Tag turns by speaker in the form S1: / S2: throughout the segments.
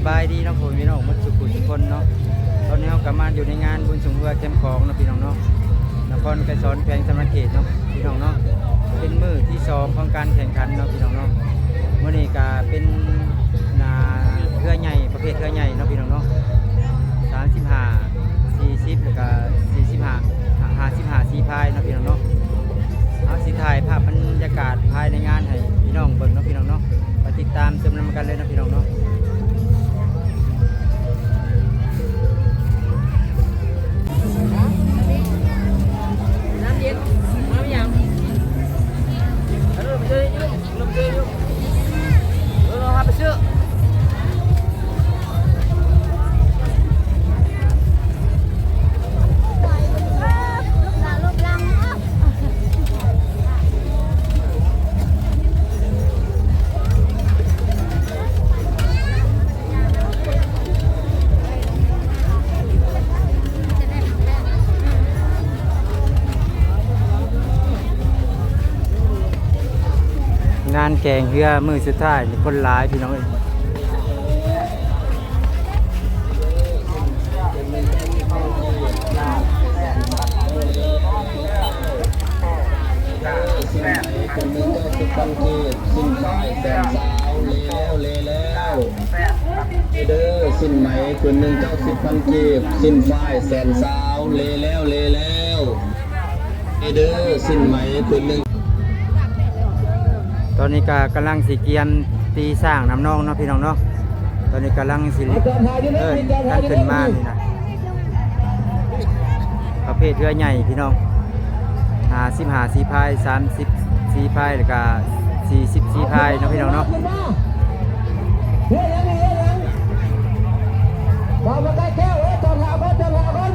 S1: บายดีเนาะผมพี่น้องมันสุขุทุกคนเนาะตอนนี้เรากลับมาอยู่ในงานบุญสงฆ์เรือเข้มของเนาะพี่น้องเนาะนครไกรสอนแขวงสำนักเขตเนาะพี่น้องเนาะเป็นมื้อที่2ของการแข่งขันเนาะพี่น้องเนาะมื้อนี้ก็เป็นเรือใหญ่ประเภทเรือใหญ่เนาะพี่น้องเนาะ35 40แล้วก็45 55 4พายเนาะพี่น้องเนาะเอาสิถ่ายภาพบรรยากาศภายในงานให้พี่น้องเบิ่งเนาะพี่น้องเนาะไปติดตามชมนำกันเลยเนาะพี่น้องเนาะน้ำเย็นน้ำยังไปซื้อยุ่งลงซื้อยุ่งเราพาไปซื้องานแกงเรือมือสุดท้ายคนหลายพี่น้องเอ้ย
S2: คนนึงก็สิบพันกีบสิ้นไฟแสนสาวแล้วเด้อสิ้นไหมคนนึง90,000กีบสิ้นไฟแสนสาวแล้วเด้อสิ้นไหมคนนึง
S1: ตอนนี้ก็กำลังสีเกียมตีสร้างน้ำนองเนาะพี่น้องเนาะตอนนี้กำลังสิการขึ้นมานี่นะประเภทเรือใหญ่พี่น้อง55 4พาย30 4พายแล้วก็40 4พายเนาะพี่น้องเนาะ
S2: มาใกล้แก้วจอดหาก่อน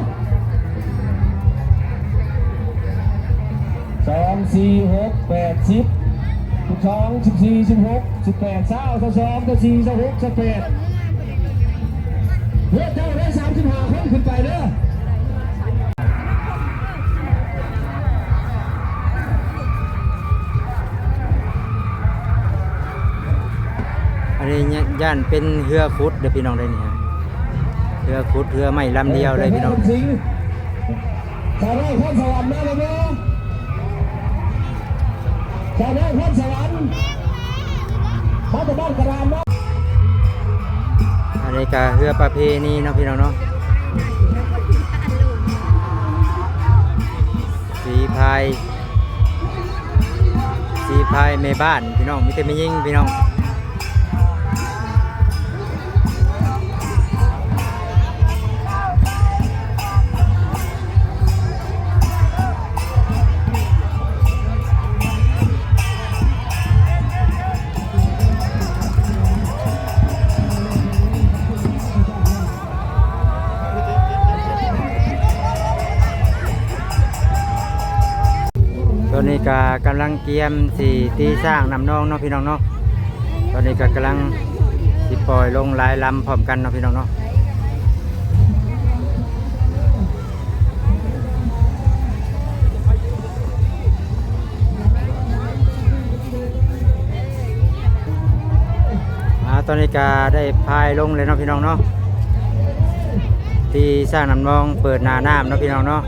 S2: 2 4 6 8 10 12 14 16 18 20 22 24 26 28เฮ้ยเจ้าได้35คนขึ้นไปเด้อ
S1: อันนี้ย่านเป็นเรือขุดเดี๋ยวพี่น้องได้นี่เรือขุดเรือไม่ลำเดียวเลยพี่น้อง
S2: ชาวไร่พรสวรรค์มาเลยเนาะชาวไร่พรสวรรค์มาจากบ้านกระดานเนาะ
S1: อันนี้ก็เรือประเพณีเนาะพี่น้องเนาะ4พายแม่บ้านพี่น้องมีแต่ไม่ยิงพี่น้องตอนนี้ก็กำลังเกียมสีตีสร้างน้ำนองเนาะพี่น้องเนาะตอนนี้ก็กำลังสิปล่อยลงหลายลำพร้อมกันเนาะพี่น้องเนาะตอนนี้ก็ได้พายลงเลยเนาะพี่น้องเนาะตีสร้างน้ำนองเปิดหน้าน้ำเนาะพี่น้องเนาะ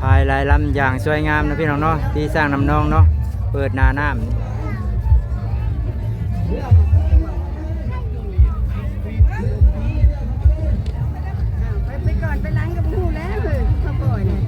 S1: พายลายลำอย่างสวยงามนะพี่น้องเนาะที่สร้างน้ำนองเนาะเปิดหน้าน้ำไปก่อนไปล้างกับหูแล้วเลยข้าวปล่อยเนี่ย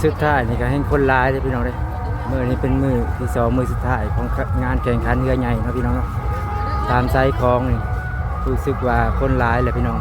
S1: สุดท้ายนี่ก็ให้คนร้ายเลยพี่น้องเลยมือนี้เป็นมือที่สองมือสุดท้ายของงานแข่งขันเรือใหญ่เนาะพี่น้องเนาะตามไซส์คลองนี่รู้สึกว่าคนร้ายแหละพี่น้อง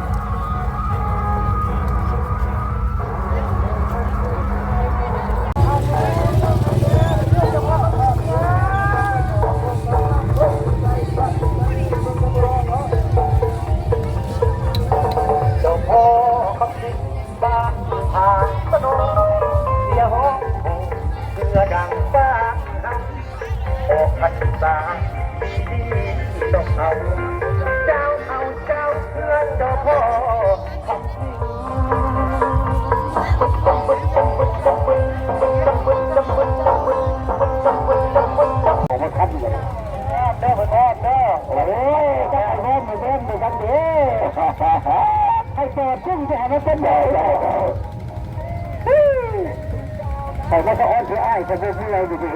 S3: ให้เปิดซึ่งจะให้มันเป็นใหญ่แต่ว่าเขาอ้อนคืออ้ายเขาพูดอะไรดี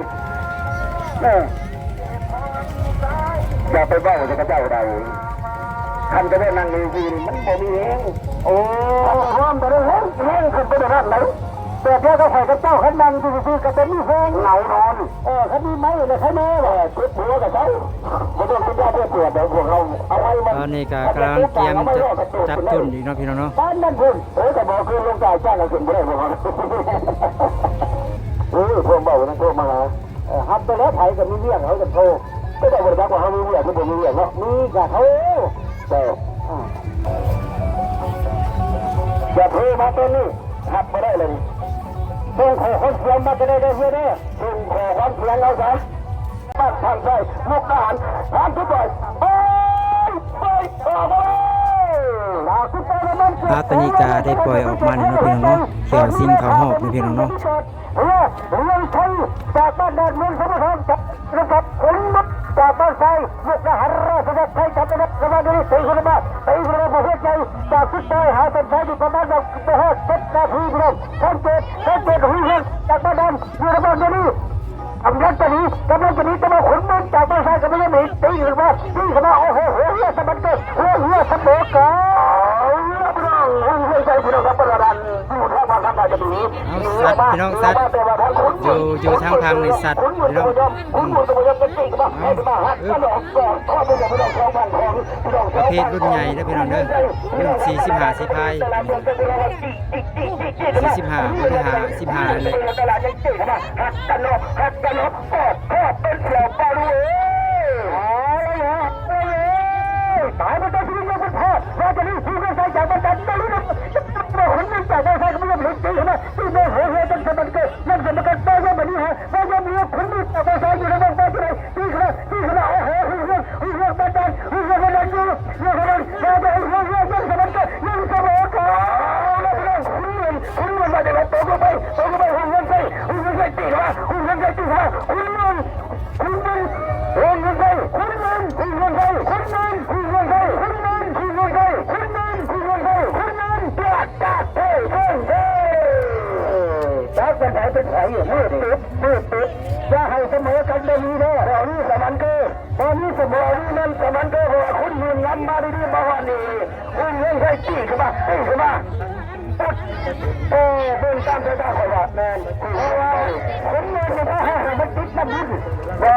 S3: อย่าไปบ้าจะกระเจ้าใดคันจะได้นั่งในวีมันบ่มีเองโอ้ห้ามแต่ได้เฮ้ยขึ้นไปได้ไหนแต่แค่ก็ใส่กระเจ้าขันนั่งซื่อๆก็เป็นมีแหงเหงานอนขันมีไหมเลยใช่ไหมชุดหัวกับเขาไม่ต้องคิดว่าเพื่อเปลี่ยนเดี๋ยวพวกเราเอาไว้มัน
S1: ตอนนี้ก็กำลังเตรียมจะจับทุนอีกเนาะพี่น้องเนาะ
S3: บ้านนั่นคุณแต่บอกคือลงจ่ายจ้างเราขึ้นไม่ได้พวกเราพวกเบานั่นพวกมาหาฮับไปแล้วไทยกับมีเรื่องเขาจะโทรก็ได้บริจาคว่าเขามีเรื่องที่ผมมีเรื่องเนาะมีกับเขาแต่อย่าโทรมาตอนนี้ฮับไม่ได้เลยส่งขอความเสียงมาจะได้เพื่อได้ส่งขอความเสียงเราซะบ้านทางใจมุกทหารทางทุกฝ่ายไป
S1: พระตนิกาได้ปล่อยออกมาเนาะพี่น้องเนาะเขียวซิงเขาหอบเนาะพี่น้องเนาะ
S3: เรื่องไทยจากบ้านแดนเมืองสมุทรสาครนะครับคนมุกจากบ้านไทยมุกทหารราชการไทยจับได้รับระบาดนี้ตีขึ้นมาตีขึ้นมาประเทศใจจากสุดท้ายหาเป็นไทยอยู่ประมาณ7 นาทีพี่น้องท่านเกิดหุ่นจากบ้านแดนอยู่ระบาดนี้กำลังจะหนีจะมาขนมันจากบ้านไทยกำลังจะหนีตีขึ้นมาโอ้โหเฮียสมันเกิดเฮียสมองกันใจพี่น้องครับประดานอยู่ทางบ้านทางใดจะมี
S1: เอาสัตว์พี่น้องสัตว์อยู่ทางพังในสัตว์พี่น้องประเภทรุ่นใหญ่นะพี่น้องเด้อรุ่น45 สิพาย45บริหาร15เลย
S3: ตายไปได้ชีวิตยังเป็นพ่อเราจะรีบที่ใส่จากบันไดไม่รู้นะคนนึงจากบันไดก็ไม่ยอมหลุดตีนะที่โมโหจนสมันเกิดนั่นสมันเกิดได้ยังแบบนี้ฮะได้ยังมีคนนึงจากบันไดอยู่ในบ้านไปที่ไหนที่ขนาดโอ้โหเรื่องบันไดอยู่เรื่องขนาดเราจะยังสมันเกิดยังสมองกันคุณมาจากไหนตกลงไปหุ่นใส่ตีนะหุ่นใส่ตีนะหุ่นใส่เป็นแผลเป็นแผลอยู่มืดจะให้เสมอกันไม่มีแน่ตอนนี้สมันเกอร์ตอนนี้เสมอนี่นั่นสมันเกอร์ว่าคุณยืนยันมาดีๆมาวันนี้คุณเล่นใส่จี้ขึ้นมาเบิ่งตามใจตาขอยว่าแม่เพราะว่าคนเงินมันติดน้ำบุญว่า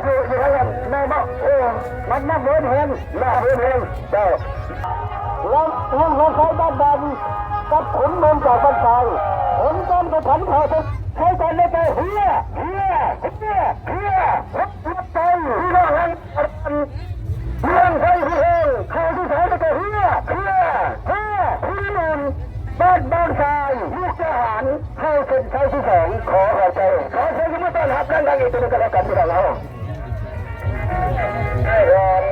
S3: อยู่ให้กันแม่บอกมันน้ำเวิร์นเฮนเจ้าแล้วเราใช้บ้านดันกับขนเงินจากบ้านชายขนต้นไปผันเผาใช้กันเลยไปเฮียรับใจที่เราหันเรื่องใช้ที่เองข่าวที่สายไปเฮียคุณนนบ้านชายลูกทหารเข้าเส้นชัยที่สองขอขอใจยังไม่ต้อนรับนั่งอีกตัวนึงกันแล้วกันที่เราได้รอน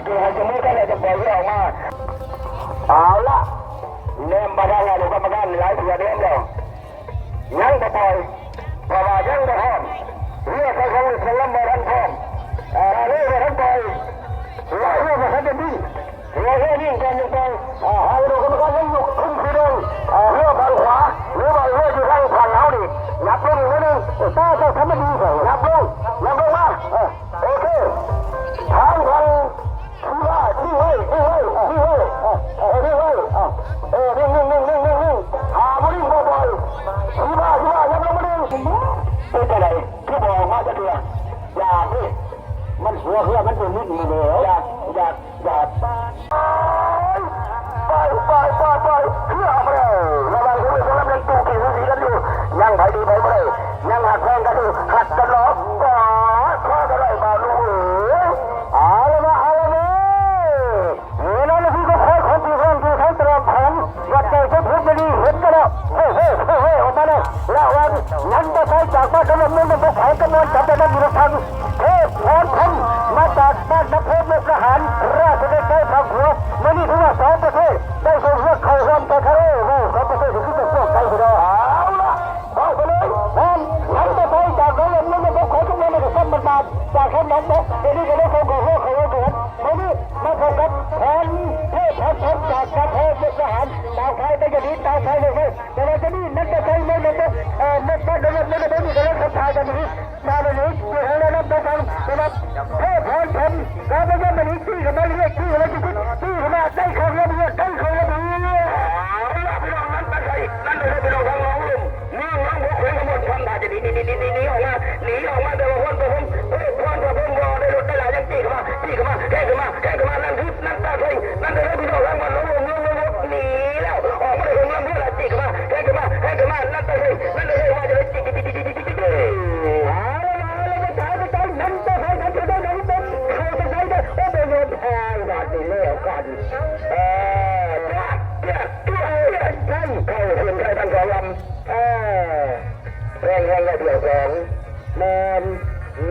S3: กี่ให้สมมติได้จะปล่อยออกมาเอาละเนมมาได้แล้วกรรมการหลายตัวเนมแล้วยังจะปล่อยเพราะว่ายังจะพร้อมเรื่องการของสลัมมาทันพร้อมเรื่องทันปล่อยเรื่องทันจะดีเรื่องนี้กันยังปล่อยหาดูกรรมการยังอยู่ขึ้นคือเดิมเรื่องทางขวาหรือว่าเรื่องอยู่ทางฝั่งเขาดินับลงอีกนิดนึงตาจะทำมันดีนับลงมาโอเคทางที่เฮ้ยหาบริโภคบ่อยที่ว่ายังไม่ได้เป็นอะไรที่บอกมาจะเดือดอยากนี่มันเพื่อมันเป็นนิดนึงเลยอยากไปเพื่ออะไรระวังคุณผู้ชมยังตู้กี่สีกันอยู่ยังไปดีไปไม่ได้ยังหักแข้งกันอยู่หักกันหรอกข้ออะไรมาลูกอะไรมานี่นั่นคือก็คอยคนที่เห็นที่ทั้งตลอดผมวัดใจเช็ดพื้นไม่ดีเห็นกันแล้วเฮ้ยออกมาเลยแล้ววันนั้นจะใช้จากบ้านกำลังมันเป็นแผนกำลังจับได้อยู่ทางเทพพรพันมาจากบ้านนักเพชรเมืองทหารราชเดชได้ทางหัวมันนี่ถือว่าสองประเทศได้ส่งเลือกเข้าร่วมกันทะเลสองประเทศถึงจะพวกไทยเราเอาละเอาไปเลยนั้นจะใช้จากกำลังมันเป็นของทุกอย่างในสัมบัติจากแค่นั้นนะเดี๋ยวนี้ก็ได้ส่งของเขาเดือดมันนี่มาพบกับแผนเทพพรจากกระเพาะเมืองทหารดาวไทยได้จะดีดาวไทยเลยแต่เราจะนี่นั่นจะใช้ไม่ได้นั่นก็เดินไม่ได้ไม่ได้ทำทายกันนี้มาเลยนี่เดี๋ยวเรานั่นไปฟังนะครับเทพพรการไปยังมันนี่ที่กันได้เรื่อยที่อะไรที่ขนาดได้เขาเรียบได้เขาเรียบพี่น้องนั้นไปนั่นเลยพี่น้องทางน้องลุงน้องหัวคนขบวนความด่าจะหนีออกมาเดี๋ยววันผมความรอได้รถได้หลายยังจี้เข้ามาแข่งขึ้นมานั่นคือนั่นตาใช่นั่นเลยพี่น้องทางมันลงหนีแล้วออกมาได้ของเพื่อนจี้เข้ามาแข่งขึ้นมานั่นตาใช่นั่นเลยว่าจะได้จี้นั่นตาใช่นั่นจะได้เป็นเขาจะใช้ได้โอ้เป็นโยนแทงบาดนี้แล้วกันเข้าคนไทยทั้งสองลำแรงได้เดียวสองแมน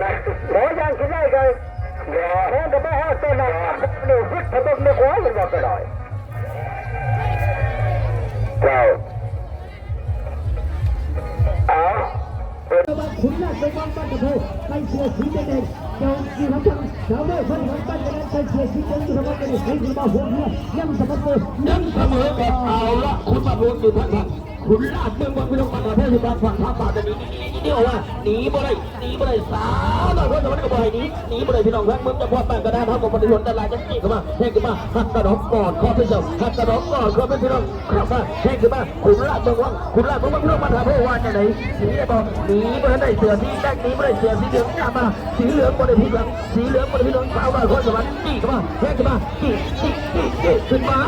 S3: นะขอยังคิดได้เลยแค่จะไม่ให้ต้นนะเดี๋ยวพิษถ้าต้องไม่ขอยังบอกก็ได้เจ้า
S4: ขุนราชวังบ้านตะโพไปเชียร์สีแดงเจ้าอยู่ทางฝั่งสาวน้อยคนของบ้านตะนั้นไปเชียร์สีแดงอยู่ทางฝั่งกันเลยคือมาหัวเรือยังสมบูรณ์
S2: ยังเสมอกับเอาละคุณมาลุ้นอยู่ทั้งท่านคุณลาดเมืองบนพี่น้องมาประเทศอยู่บ้านฝั่งท่าป่าจะนี้เดี๋ยวว่าหนีบ่ได้สาวหน่อยเพราะมันก็บ่อยหนีบ่ได้พี่น้องทั้งเมืองจะพอดแบ่งกระดานเท่ากับมันหล่นตลาดจะจี้เข้ามาแทงขึ้นมาหักกระดองก่อนข้อเป็นเจ้าหักกระดองก่อนข้อเป็นพี่น้องเข้ามาแทงขึ้นมาคุณลาดเมืองวังพี่น้องมาทำให้ว่าจะไหนหนีได้บอกหนีบ่ได้เสือที่แดงหนีบ่ได้เสือสีเหลืองจับมาสีเหลืองบ่ได้พี่น้องสีเหลืองบ่ได้พี่น้องสาวบ้านคนสวรรค์จี้เข้ามาแทงขึ้นมาจี้ขึ้นมา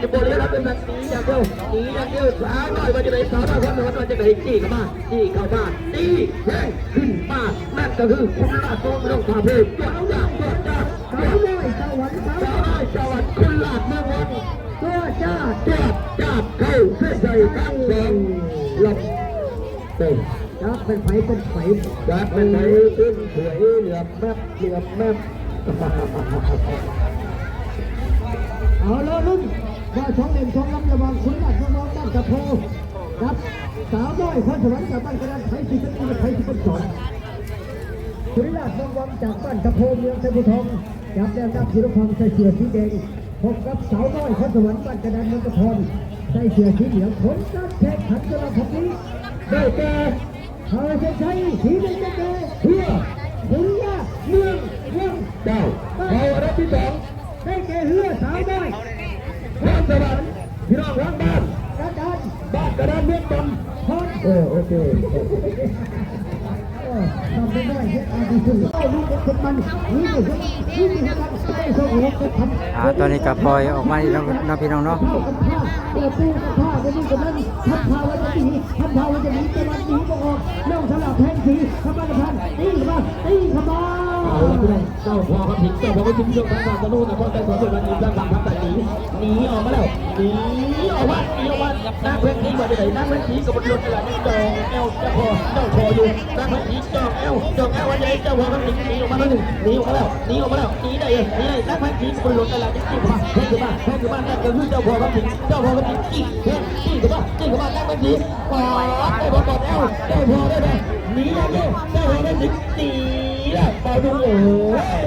S2: จะบอกเลยนะเป็นแบบนี้อย่างเดียวสาวน้อยมาจะไหนสาวน้อยคนมาจะไหนจี้เข้ามาตีแย่งขึ้นมานั่นก็คือคุณลาดโซ่ไม่ต้องทำเพลงสาวน้อยสวรรค์คุณลาดเมืองวันตัวจ้าเข้าเส้นใจทั้งสองหลับเต็ม
S4: เป็นไฟ
S2: เป็นสวยเหลือบแมบ
S4: เอาละลุงว่าช่องเด่นช่องลำระวังคุณหลักระวังบ้านตะโพกับสาวน้อยคนสวรรค์จากบ้านกระดานไทยที่เป็นสอนคุณหลักระวังจากบ้านตะโพเมืองเทพทองจากแดนนักศิลปะใส่เสื้อสีแดงพบกับสาวน้อยคนสวรรค์บ้านกระดานเมืองตะโพใส่เสื้อสีเหลืองผลการแข่งขันกระดานนี้ได้แก่เขาจะใช้สีแดงได้แก่เพื่อคุณยาเมือง
S2: เจ้าเอาอันดับที่สอง
S4: ได้แก่เรือสาวน้อย
S2: บ้านสวรรค์พี่น้องรักบ้าน
S4: กระดานเมืองตำพอด
S2: โอเค
S4: ทำได้เฮ็ดอาดีขึ้นลูกเป็นมันนี่เลยนี่คือการใช้โซ่โอ้ก็ทำ
S1: ตอนนี้ก็ปล่อยออกมาอีกแล้วเนาะพี่น้องเนาะ
S4: เปิดตู้กับผ้าเดี๋ยวนี้กับนั้นทับผ้าไว้จะหนีทับผ้าไว้จะหนีแต่วันนี้ก็ออกเรื่องสลับแทนสีทำบ้านพันตีเข้ามาตีเข้ามาเจ้าพ่อครับผิดเจ้าพ่อก็ทิ้งเจ้าทางการตะลุนะพ่อแต่ตัวมันมีเรื่องทางแต่หนีออกมาแล้วหนีออกมานักเพชรนี่มาได้นักเพชรสีกับบนรถกระดาษนี่จองเอลเจ้าพ่ออยู่นักเพชรสีจองเอลวันใหญ่เจ้าพ่อครับหนีออกมาแล้วหนีออกมาแล้วหนีได้นักเพชรสีกับบนรถกระดาษนี่มาแพ้คือมานั่นก็คือเจ้าพ่อครับเจ้าพ่อครับจี้กับมานักเพชรสีปอดได้บอลเอลเจ้าพ่อได้ไหมหนีได้เจ้าพ่อได้หนีได้ไปดูโอ้ย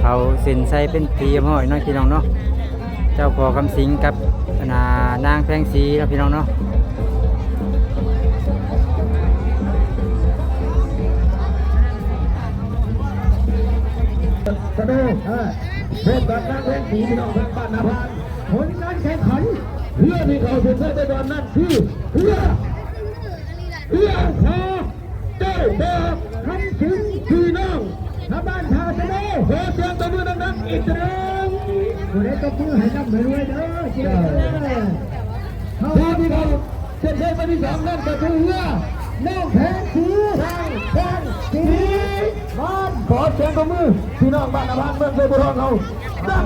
S1: เขาเซ็นใส่เป็นทีมห้อยเนาะพี่น้องเนาะเจ้าพ่อคำสิงกับนางแพงศรีเนาะพี่น้องเนาะ
S4: สนุกเพื่อนบ้านนักเล่นสีพี่น้องบ้านนาพานผลการแข่งขันเพื่อที่เขาจะได้ตอนนั้นคือเพื่อพอเจ้าบอกคำถึงพี่น้องชาวบ้านชาวสนุกขอเสียงตบมือดังๆอีกครั้งผู้ใดตบมือให้ร่ำให้รวยเด้อเจ้าผู้ที่เขาเส้นชัยไปที่สองนั่นก็คือเพื่อน้องแพงสีบ้านขอเสียงตบมือพี่น้องบ้านนาพานเมืองเซบุรอนเขา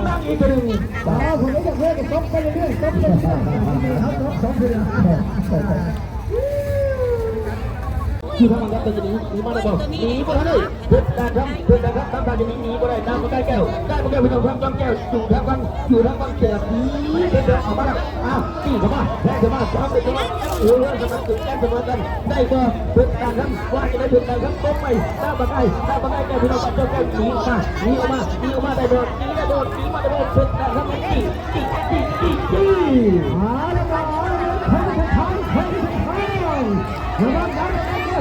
S4: ดังๆอีกครั้งสาวผู้ใดอยากเล่นก็ตบไปเรื่อยๆตบไปเรื่อยๆครับตบไปเรื่อยคือทำงานเป็นอย่างนี้หนีมาได้บ่หนีมาได้เพื่อนครับทำการอย่างนี้หนีมาได้น้ำมันได้แก้วพี่น้องทำแก้วอยู่ทางกันแก้วนี้เป็นเดินออกมาแล้วตีเข้ามาแพ้เข้ามาซ้ำไปเข้ามาโอ้ยจะมาตึกแก้เสมอกันได้ก็เพื่อนการครับว่าจะได้เพื่อนการครับต้มไปหน้าบังไก่แก้วพี่น้องเจ้าแก้วหนีออกมาได้โดนหนีมาได้โดนเพื่อนการครับตีแล้วก็คนสุดท้ายระวังนะ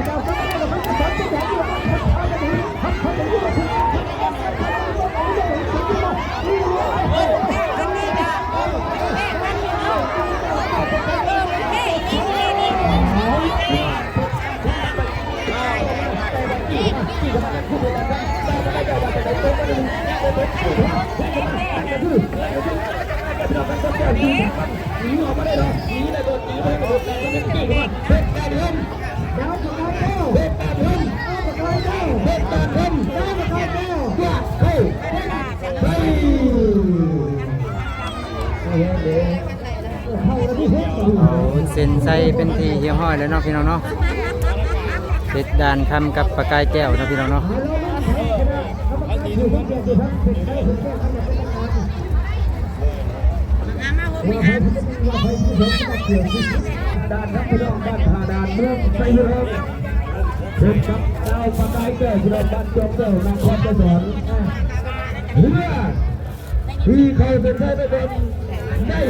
S4: เจ้าก็ไม่ได้มันจะสอนจะแจกอยู่เขาจะยุ่งกับคุณหนีออกมาได้หรอหนีได้โดนตีไปโดนตีไปตีเข้ามาเป็นการเงินดาวสกายแก้วเป็นการเงินดาวสกายแก้วเป็นการเงินดาวสกายแก้วเฮ้ย
S1: เอาเซ็นใส่เป็นทีเฮียห้อยแล้วเนาะพี่น้องเนาะเพชรดานคำกับประกายแก้วเนาะพี่น้องเนาะ
S4: ด้านนักพี่น้องบ้านผาดานเมืองไซเฮิร์พบกับดาวประกายแก้วพี่น้องบ้านจอมเจ้านครปฐมเรือที่เขาเป็นได้ไม่เป็นได้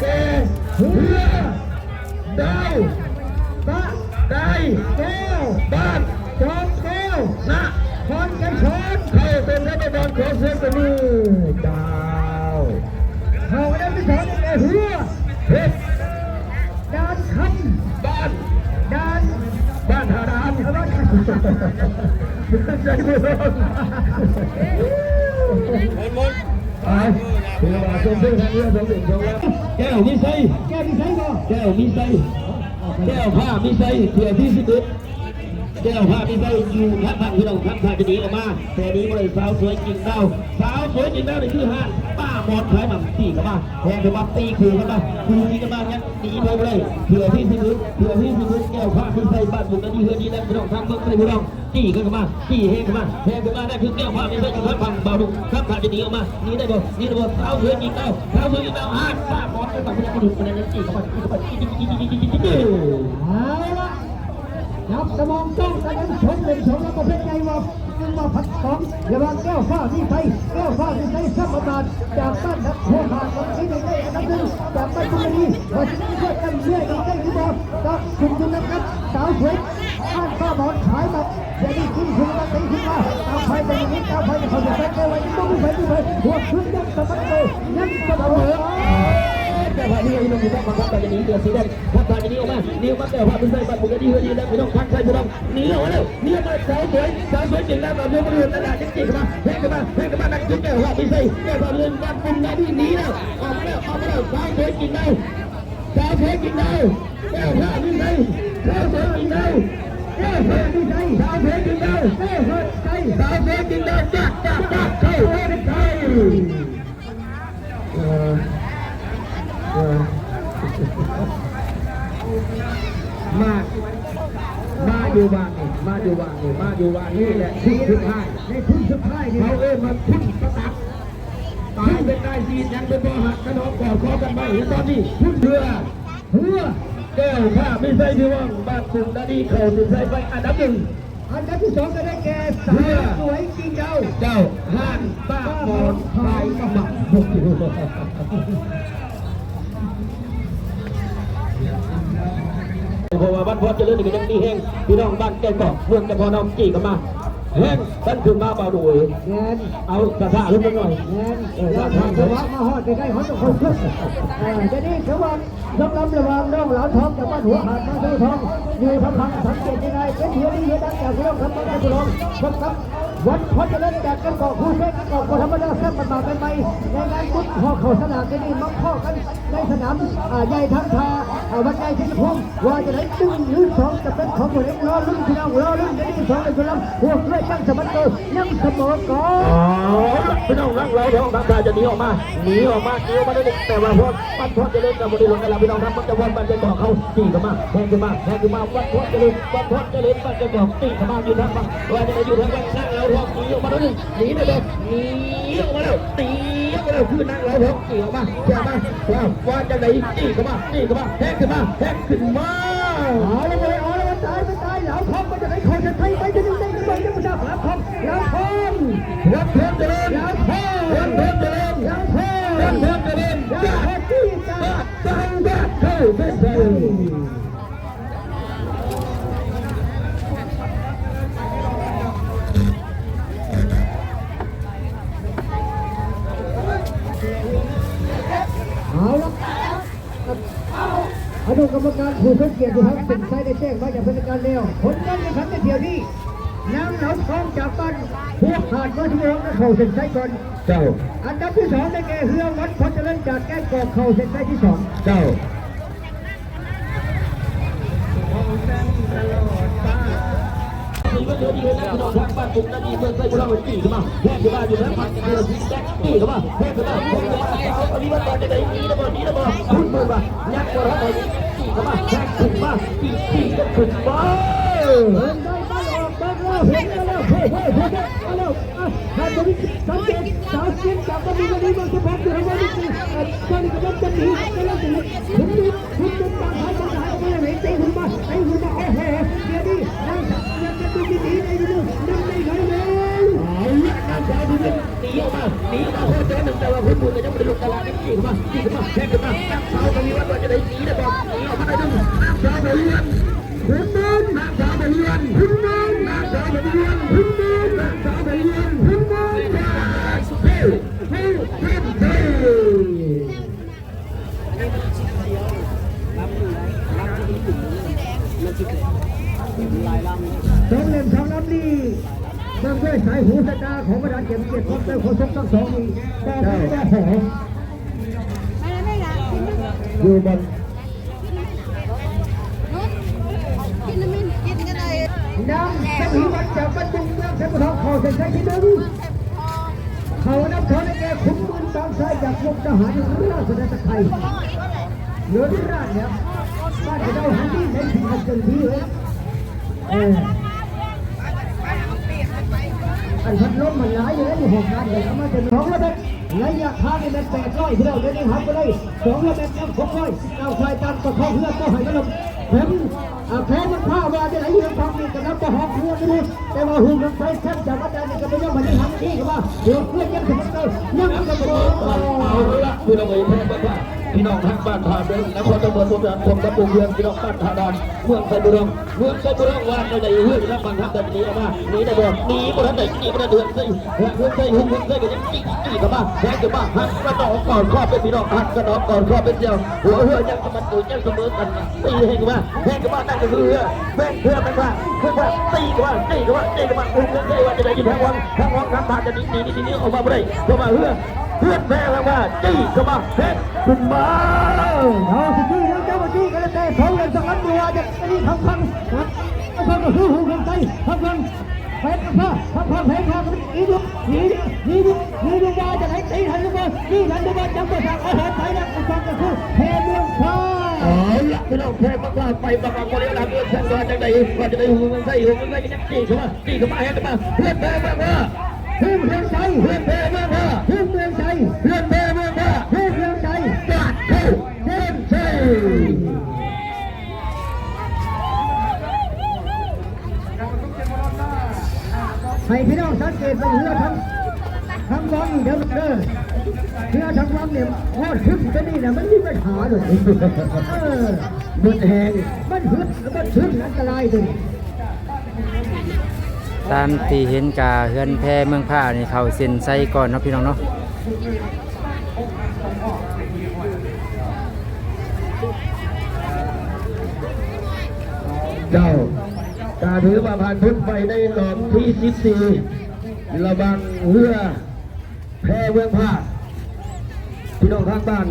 S4: แก่เรือดาวได้แก้วบ้านจอมแก้วนะคอนกันชนเขาเป็นได้ไม่เป็นขอเสียงปรบมือดาวเขาได้ไม่สอนแต่เรือเฮ็ดดานคำบ้านหาดานบ้านใจบุญคือว่าส่งเพื่อนทางเรือส่งถึงเขาแล้วแก้วมีไซก็แก้วผ้ามีไซเผื่อที่สิบแก้วผ้ามีไซอยู่ทับทางที่เราทับทางจะหนีออกมาแต่นี้มาเลยสาวสวยจริงเต้านี่คือห้านป้าหมดขายหม่ำตีกันมาแทงกันมาตีขู่กันมาเนี่ยหนีไปเลยเผื่อที่สิบแก้วผ้ามีไซบ้านบุกกันที่เฮือนี้แล้วพี่น้องทางเมืองพี่น้องตีกันมาตีเฮกันมาแทงกันมาได้คือแก้วผ้ามีไซอยู่ทับทางบ่าวดุทับทางจะหนีออกมาหนีได้บ่สาวสวยจริงเต้าห้านป้าหมดไปฝั่งที่จะดุกันนั่นตีกันมาเอาละนับสมองจ้องกันชนเป็นชนแล้วก็เป็นไงวะ หนึ่งมาพัดสองระหว่างแก้วฟ้าที่ไทยแก้วฟ้าที่ไทยสัมประมาณจากบ้านนักโทษหาคนที่ได้อันดับหนึ่งจากบ้านคุณดีว่าจะได้ช่วยกันเรื่อยกันได้ที่บอกก็คุณคุณนะครับสาวสวยบ้านฟ้าบอลขายแบบอย่าได้ขึ้นคุณมาตีขึ้นมาตามไฟไปอย่างนี้ตามไฟจะเขาจะแก้ไว้ต้องไม่ไปหัวขึ้นยันสมัครเลยยันสมัครแต่ว่าที่เราอยู่ต้องบังคับแต่จะหนีเดือดสีแดงพัดผ่านจะหนีออกมาหนีออกมาแต่ว่าเป็นไฟบ้านผมจะดีเฮือดีแล้วไม่ต้องพักใครไม่ต้องหนีออกมาแล้วหนีออกมาสาวสวยจริงแล้วแบบเรื่องเรื่องตลาดจริงๆมาแพ้กันมานักจุดแก้วว่าไม่ใช่แก้วเรื่องบ้านคุณนาที่หนีแล้วออกมาแล้วสาวสวยจริงแล้วสาวสวยจริงแล้วแก้วว่าไม่ใช่สาวสวยจริงแล้วแก้วว่าไม่ใช่สาวสวยจริงแล้วแก้วว่าใช่สาวสวยจริงแล้วจัดเข้าใช่มาอยู่วางนี่แหละทุ่งสุดท้ายในทุ่งสุดท้ายเขามันทุ่งประตักตายเป็นได้ดียังเป็นบ่อหักขนมก่อคอกันไปเห็นตอนนี้ทุ่งเรือแก้วข้าไม่ใช่ที่ว่างบ้านสุนทรีเขาไม่ใช่ไปอันดับหนึ่งอันดับที่สองก็ได้แก่สาวสวยจริงเจ้าห้านป้าหมอนพายกระหม่อมเพราะว่าบ้านพอดเจริญนี่ก็ยังมีแห้งพี่น้องบ้านแก่กอกเมืองแต่พอน้องจี้กันมาแห้งท่านขึ้นมาเบาด้วยเอากระทะลงไปหน่อยถ้าทางจังหวะมาฮอดใกล้ๆฮอดต้องคนขึ้นจะนี่เขาว่าสำหรับระวังน้องหลานทองจากบ้านหัวหาดมาซื้อทองอยู่พังสังเกตยังไงเป็นเหี้ยนี่เหี้ยดังจากพี่น้องทำมาได้ตลอดครับวันพอเจริญจากกันกอกคู่เส้นกอกธรรมดาเส้นมันมาเป็นไปในงานพุทธพอเข้าสนามที่นี่มักข้อกันในสนามใหญ่ทั้งทาวันใหญ่ที่พุ่งว่าจะได้ตึ้งหรือสองจะเป็นของคนเล็กรอลุ้นพี่น้องรอลุ้นจะได้สองในคนละหัวเลื่อยตั้งสมัครตัวยังเสมอก่อนพี่น้องรักเราท้องทางการจะหนีออกมาได้หนึ่งแต่ว่าพอบ้านพอเจริญกับบริลงกันแล้วพี่น้องครับมันจะวนมันจะก่อเขาตีกันมาแทงกันมาวัดพอเจริญบ้านจะก่อตีกันมาอยู่ทางฝั่งว่าจะอยู่ทางฝั่งนั่งเราท้องหนีออกมาแล้วหนีได้เลยหนีออกมาแล้วตีออกมาแล้วคือนั่งเราท้องตีออกมาแย่มาว่าจะไหนตีกันมาแทงขึ้นมาเอาเลยตายเหลาทองมันจะไหนคอยจะไทยไปจะดึงได้กันไปจะมาจับเหลาทองวัดเทพเจริญตั้งแบบเข้าเป็นเดิมเอาละอนุกรรมการผู้ทรงเกียรติทุกท่านเป็นใช้ได้แจ้งว่าจะเป็นการเร็วผลการแข่งขันในเที่ยวนี้น้ำเหลาทองจากบ้านพวกหาดวัดวงและเข่าเส้นชัยก่อนเจ้าอันดับที่สองได้แก่เรือวัดพอเจริญจากแก้กอกเข่าเส้นชัยที่สองเจ้าเดี๋ยวดีนะพี่น้องทางบ้านผมจะมีเพื่อนใส่พวกเราตีเข้ามาแพ้ขึ้นมาอยู่แล้วมันเดือดแจ็คตีเข้ามาแพ้ขึ้นมาเอาอันนี้ว่าตอนจะไหนนี้นะบ่พุ่งมือมายัดกระไรตีเข้ามาแจ็คขึ้นมาตีกันขึ้นมาเห็นแล้วเฮ้แล้วถ้าจะมีสังเกตสาวเสียงจากบ้านนี้มันจะพบอยู่ในวันนี้ตอนนี้ก็จะหนีจะเล่นจะคุณตามหาไม่ไหนตีคุณมาเดี๋ยวนี้ยังจะดูดีในดูนั่งในไหนเลยน้ำชาดูดีหนีออกมาพอเจอหนึ่งแต่ว่าคุณบุญจะไม่ได้ลงตลาดตีขึ้นมาแทงขึ้นมาน้ำชาตรงนี้ว่าจะได้หนีได้บอกหนีออกมาได้ดึงน้ำชาไปเลี้ยงคุณบุญน้ำชาไปเลี้ยงคุณบุญน้ำชาไปเลี้ยงคุณบุญน้ำชาไปเลี้ยงคุณบุญเฮ้สองเล่มสองลำนี้ตั้งด้วยสายหูสตาของประธานเก็บเกียรติของเจ้าโฆษกทั้งสองนี้แต่ไม่ได้หออยู่บนน้ำสมีวัดจากบรรจุเมืองเทพทองเขาเส้นชัยที่หนึ่งเขาน้ำทอนแก่ขุนมืนตามสายจากมุกทหารราชนาจักรไทยเหนือที่ราชเนี่ยบ้านเราหันที่ในถิ่นหันเกินที่เลยอันพัดลมมันหลายอยู่แล้วอยู่ห้องน้ำเลยเอามาจะ2ระเบิดระยะทางนี่มัน800ที่เราเดินหักไปเลย2ระเบิดยัง600เอาชายตันก็เข้าเพื่อนก็ให้มันลง เห็นแพ้มันผ้าว่าจะไหนยังทำอีกกันนะจะหอบเรือนี่แต่ว่าหุ่นมันไปแค่จากอาจารย์ก็ไม่ยอมมาทำที่กันว่าเดี๋ยวเพื่อนยังถึงเกินยังกระโดด
S2: เอาละพี่น้องเอ๋ยแพ้บ้านพี่น้องทางบ้านท่าเดินนครตำบลสุพรรณผมกับปู่เมืองพี่น้องบ้านท่าดานเมืองไซบุรีเมืองไซบุรีว่าในเฮือกแล้วบังคับแต่หนีออกมาหนีได้บ่หนีบ่ทันได้หนีบ่ได้เดือดใส่เฮือกใส่หุ่นใส่ก็ยังจี้กันมาแพ้กันมาหักกระดอกก่อนข้อเป็นพี่น้องหักกระดอกก่อนข้อเป็นเดียวหัวเฮือกยังมันตื่นยังเสมอกันตีให้กันมาแพ้กันมานั่นก็คือเฮือกแพ้เฮือกมันว่าเฮือกตีกันมาตีกันมาตีกันมาหุ่นใส่ว่าจะได้ยินทางวังทางผ่านจะหนีออกมาบ่ได้เพราะว่าเฮือกแพ้แล้วว่าจี้กันมาแพ้ขึ้นมา
S4: เอาสิจี้แล้วเจ้าจี้กันแล้วแต่ท้องเลยสักอันเดียวจะนี่ทำพังนะทำก็คือหูกันใจทำพังแพ้กับผ้าทำพังแพ้ทำอีดูนี่ดูว่าจะไหนตีทันหรือเปล่านี่ทันหรือเปล่าจำตัวสั่งอาหารไทยนะทำก็คือแพ้เมืองฟ้า
S2: ละพี่น้องแพ้มากๆไปบางคนเรียกเราเพื่อนฉันว่าจะได้หูมันใส่ก็ยังจี้เข้ามาแพ้กันมาเพื่อนแพ้มาก
S4: เพื่อนเมืองใจ
S2: เพื่อนแพ้มาก
S4: เพื่อนเมืองใจ
S2: เพื่อนแพ้มาก
S4: เพื่อนเมืองใจ
S2: กาดเข้าเพื่อนใช่
S4: ให้พี่น้องสังเกตเป็นเรือทั้งวังเด้อเรือทั้งวังเนี่ยพอถึงจะนี่นะมันมีปัญหาเลยมันแหงมันหึดมันถึงอันตรายเลย
S1: ตามที่เห็นกาเฮือนแพเมืองผ้านี่เขาเซ็นไซก่อนเนาะพี่น้องเนาะ
S2: เจ้าการถือว่าผ่านพ้นไปในรอบที่14ระวังเรือแพเมืองผ้าพี่น้องทางบ้าน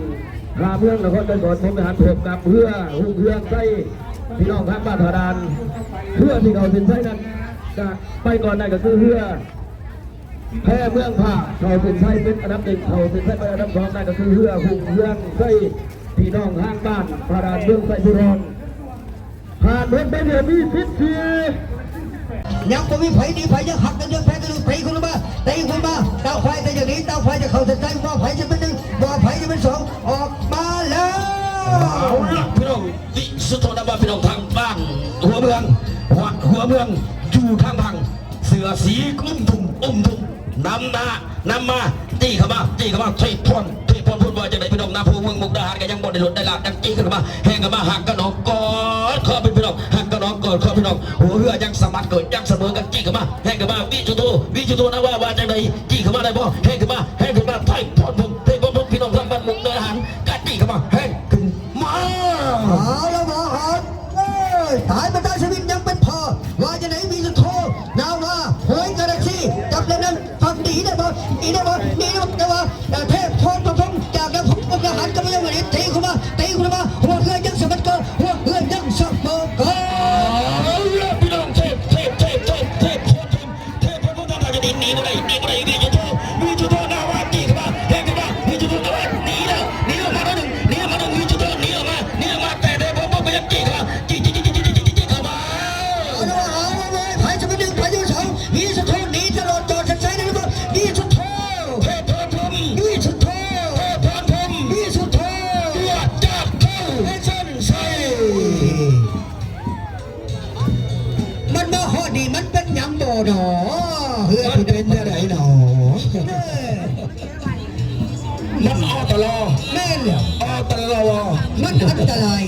S2: พาเมืองนครปฐมผมไปหันผมกับเรือหุ่นเรือใส่พี่น้องทางบ้านธาดานเรือที่เขาเซ็นไซนั้นไปก่อนได้ก็คือเรือแพเมืองผ้าเขาเซ็นไซเป็นอันดับ1เขาเซ็นไซเป็นอันดับ2ได้ก็คือเรือหุ่นเรือใส่พี่น้องทางบ้านธาดานเมืองไซบุรีผ่านพ้นไปเดือนมี14
S4: ยังก็มีไผ่ดีไผ่ยังหักกันยังแพ้กันตีคนละมาตีคนมาเต้าไฟแต่อย่างนี้เต้าไฟจะเข้าเส้นใจว่าไผ่จะเป็น1ว่าไผ่จะเป็น2ออกมาแล้ว
S2: เอาละพี่น้องวิสุทธนพี่น้องทางบ้านหัวเมืองอยู่ทางพังเสือสีอุ้มทุ่มนำมาตีเข้ามาเทพรพูดว่าจะได้พี่น้องนาภูเมืองมุกดาหารก็ยังบ่ได้หลุดได้หลักยังจี้ขึ้นมาแห้งกันมาหักกันน้องกอดข้อเป็นพี่น้องหักกันน้องกอดข้อพี่น้องหัวเรือยังสมัดเกิดยังเสมอกันจี้กันมาแห้งกันมาวิจุโตนะว่าจะได้จี้กันมาได้บ่แห้งกันมาเทพรพี่น้องทางบ้านมุกดาหารกันจี้กันมาแห้งขึ้นมา
S4: เอาละหมอหันตายไปได้ชีวิตยังเป็นพอว่าจะไหนมีสุดโทนาวาหวยกระชีจับเลยนั้นฟังดีได้บ่แต่ว่าเทพทนพงจากนั้นผมก็หันก็ไม่ยังไม่ได้ตีเข้ามาหัวเรือยังสมัดก็หัวเรือยังสับเบอร์ก็
S2: พี่น้องเทพพรพูดว่าจะหนีบ่ได้วิจุโตนาวาจี้เข้ามาแห้งกันมาวิจุโตนาวาหนีแล้วมาแล้วหนึ่งวิจุโตหนีออกมาแต่ได้บ่ไปยังจี้เข้ามาจี้เข้ามา
S4: เอาไผ่จะเป็น1ไผ่จะเป็น2มีสุดโทหนีตลอดจอดใช้ได้หรือเปล่ามีสุดโทมันมาหอดีมันเป็นยังบ่หนอเพื่อที่เป็นอะไรหนอ
S2: มันอตลอ
S4: แม่นเนี่ย
S2: ตลอ
S4: มันอันตราย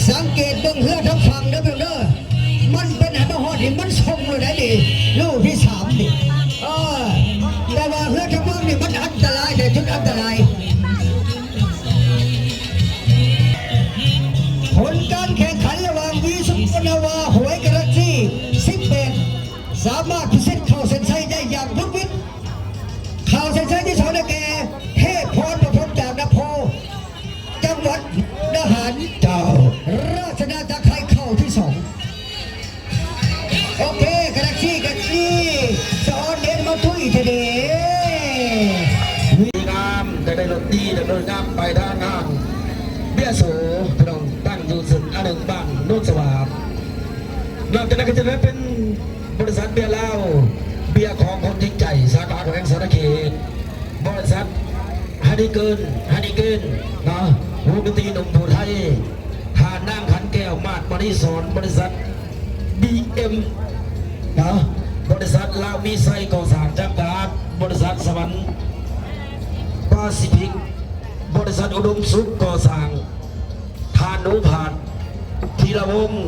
S4: สังเกตเบื้องเรือทั้งฝั่งเด้อเด้อมันเป็นอะไรมาหอดีมันส่งเลยได้ดิลูกที่3ดิแต่ว่าเรือทั้งฝั่งนี่มันอันตรายแต่จุดอันตรายผลการแข่งขันระหว่างวิสุทธนาวาหวยกระชี18สามารถพิชิตเข้าเส้นชัยได้อย่างวุดวิดเข้าเส้นชัยที่2ได้แก่เทพพรประพรจากนโพจังหวัดนหารเจ้าราชนาจักรไทยเข้าที่2โอเคกระชีสอนเด่นมาทุยเฉลี่ย
S2: วิงามจะได้รถดีจะเดินงามไปด้านงามเบี้ยโสพี่น้องตั้งอยู่สุดอันหนึ่งบ้านโนนสว่างหลังจากนั้นก็จะเป็นบริษัทเบียร์เหล้าเบียร์ของคนจริงใจสาขาแขวงสารเขตบริษัทไฮ
S5: ฮันนี่เกินนะวงดนตรีหนุ่มผู้ไทยทานนางขันแก้วมาดบริสอนบริษัท BM นะบริษัทลาวมีไซก่อสร้างจักรการบริษัทสวรรค์ปาซิฟิกบริษัทอุดมสุขก่อสร้างทานหนูผ่านธีรวงศ์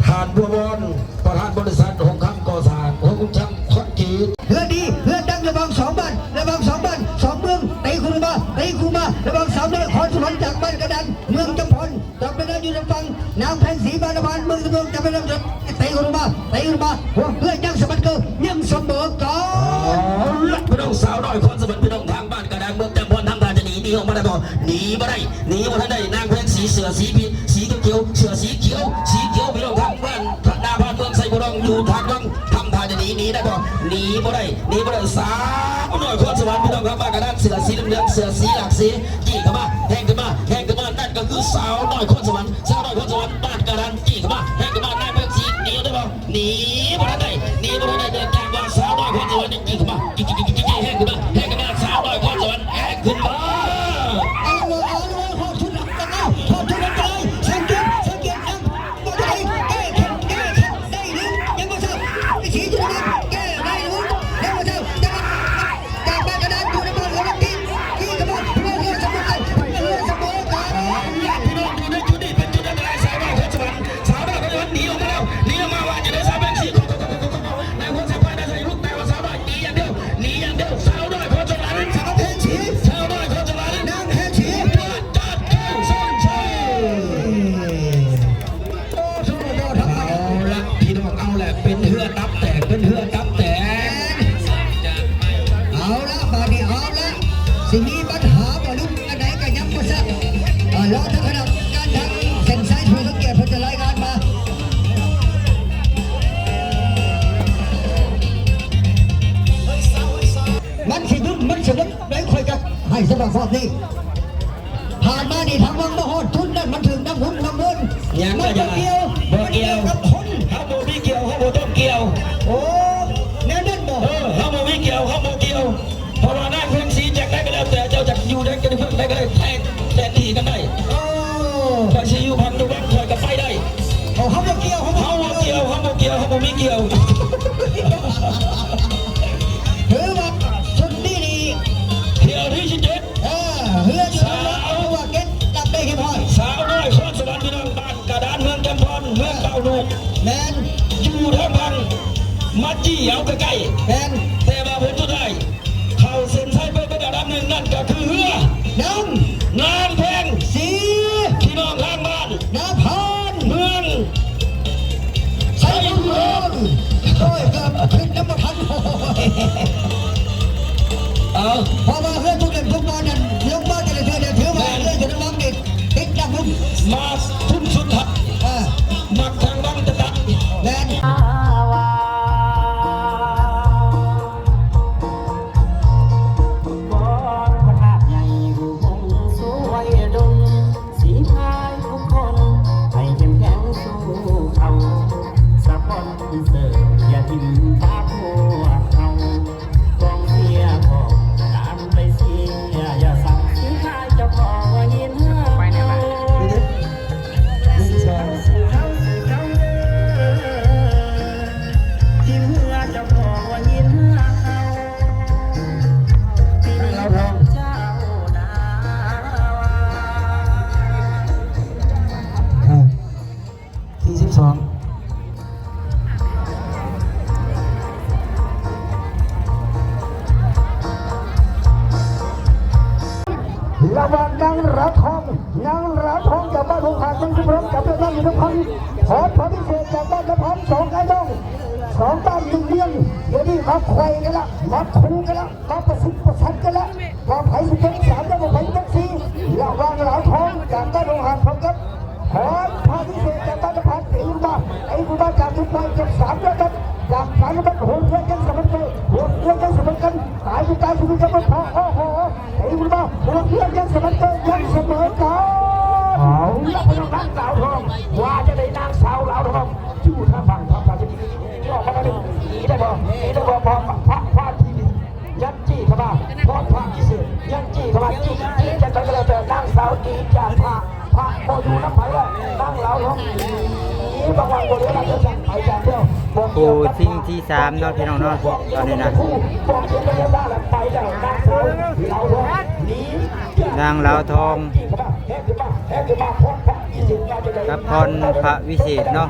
S5: ทานบัวบอนประธานบริษัทหงคำก่อสร้างหงช่างคอนกรีต
S4: เพื่อนดีเพื่อนดังระวังสองบ้านสองเมืองตีคูมาระวังสามเลยขอสวรรค์จากบ้านกระดันเมืองจำพลจับไปแล้วอยู่ทางฝั่งน้ำแผ่นสีบานบานเมืองจับไปแล้วตีคูมาหัวเพื่อนยังสมบัติเกิดยังเสมอกัน
S5: พี่น้องสาวน้อยคนสมบัติพี่น้องทางบ้านกระดังเมืองจำพลทำทางจะหนีออกมาได้บ่หนีมาได้นางแพงสีเสือสีพีสีเขียวเสือสีเขียวพี่น้องทางบ้านหน้าบ้านเมืองไซบุรีอยู่ทางบ้านทำทางจะหนีได้บ่หนีมาได้สาวน้อยคนสมบัติพี่น้องทางบ้านกระดังเสือสีเหลืองเสือสีหลากสีจี้เข้ามาแห้งขึ้นมานั่นก็คือสาวน้อยคนสมบัติบ้านกระดังจี้เข้ามาแห้งขึ้นมานางแพงสีหนีได้บ่หนีมาได้เดินทางมาสาวน้อยคนสมบัติจี้เข้ามาแห้งขึ้นมาสาวน้อยคนสมบัติแห้งขึ้นมา
S4: เอาเลยขอชุดหลังกันแล้วขอชุดหลังกันเลยสังเกตยังมาได้แก้ได้หรือยังไม่ทราบชี้จุดนั้นแก้ได้หรือยังไม่ทราบจากบ้านกระดานอยู่ในบ้านของทีมที่กำลังเพื่อเสมอกัน
S5: พี่น้องอยู่ในจุดนี้เป็นจุดอันตรายสาวน้อยคนสมบัติหนีออกมาแล้วหนีออกมาว่าจะได้สาวแบงค์สีนายคนสบายนายใส่ลูกแต่ว่าสาวน้อยหนีอย่างเดียวสาวน้อยคนสมบัติสาวแพงสีสาวน้อยคนสมบัตินางแพงสีจัดการสันชัยเอาละพี่น้องเอาแหละเป็นเหือตับแตก
S4: เอาละบาดนี้เอาละสิ่งนี้ปัญหาบ่ลุกอันไหนก็ยังบ่ทราบรอทั้งคณะการทางเส้นสายช่วยสังเกตเพื่อจะรายงานมามันสิดุมันสนุกได้ค่อยกับให้สำหรับพวกนี้ผ่านมานี่ทางวังมหอดทุนนั่นมันถึงน้ำหุ่นน้ำเงินมันบ่เกี่ยวกับคน
S5: เขาโมวิเกี่ยวเขาโมต้องเกี่ยว
S4: โอ้แน่นั่นบ่
S5: เขาโมวิเกี่ยวเขาโมเกี่ยวพอเราหน้าเพื่อนสีแจกได้ก็แล้วแต่เจ้าจากอยู่ได้กันเพื่อนได้ก็ได้แทนที่กันได้แต่สีอยู่พันดูบ้างคอยกับไฟได้
S4: เขาโมเกี่ยว
S5: เขาโมวิเกี่ยว
S4: ถือว่าชุดนี้นี่
S5: เที่ยวที่17
S4: เฮืออยู่แล้วว่าเก็ตตับได้เห็นห้อย
S5: สาวน้อยคนสวรรค์พี่น้องบ้านกระดานเมืองจำพรเมืองเก่าหนุก
S4: แมน
S5: อยู่ทางพังมาจี้เอาใกล้
S4: ๆแมน
S5: แต่มาผลสุดท้ายเข้าเส้นชัยไปเป็นอันดับหนึ่งนั่นก็คือเฮือนางแพง
S4: สี
S5: พี่น้องทางบ้าน
S4: นาพาน
S5: เมือง
S4: ไซบุรีโอ้ยเกือบขึ้นน้ำพันพอมาเพื่อนทุกเดือนทุกวันนั้นยกบ้านกันเลยเดี๋ยวถือว่าเรื่องอยู่ในวังเด็กติดดับหุ่น
S5: มาทุ่มสุดท้ายมักทางบ้านจะตัด
S4: แมน
S6: อย่าทิ้งตาพวกเรากองเสียบอกตามไปเสียอย่าสั่งที่ข้าจะพอว่ายินไปเนี่ยมาที่เมื่อจะพอว่ายินที่เราลองเจ้านา
S4: 42ระวังนางรัดทองจากบ้านหงขาดเป็นสุพรรณกับเรื่องอยู่ทุกคนขอพระพิเศษจากบ้านกระพร2ไก่ต้อง2บ้าน1เดียงเดี๋ยวนี้มาไขว่กันละมาคูกันละมาประสิทธิ์ประชันกันละมาไผ่สุดท้าย3แล้วมาไผ่ตั้ง4ระวังหลาทองจากบ้านหงขาดพร้อมกับขอพระพิเศษจากบ้านกระพรตีนบ้านไอ้บ้านจากทุกไปเก็บ3แล้วกันจากการบัดโหดเรื่องกันสมัครกันโหดเรื่องกันสมัครกันตายชีวิตกันมาพอโอ้โหไอ้บ้านโหดเรื่องกันสมัครกันยังเสมอกัน
S3: เอาละพนักงานสาวทองว่าจะได้นางสาวลาวทองจู่ถ้าฟังทำการจะดีออกมาได้ได้บ่พอพระที
S4: ยันจี้เข้ามาพอดพระพิเศษยันจี้เข้ามาจี้จะไปก็แล้วแต่นางสาวจีจากพระโมยูน้ำไผ่เลยนั่งเหลาท้องนี่บางวันคนเดียวเราจะสั่งไปจากเที่ยว
S1: คู่ชิงที่3เนาะพี่น้องเนาะตอนนี้นะนางลาวทองกับพรพระวิเศษเนาะ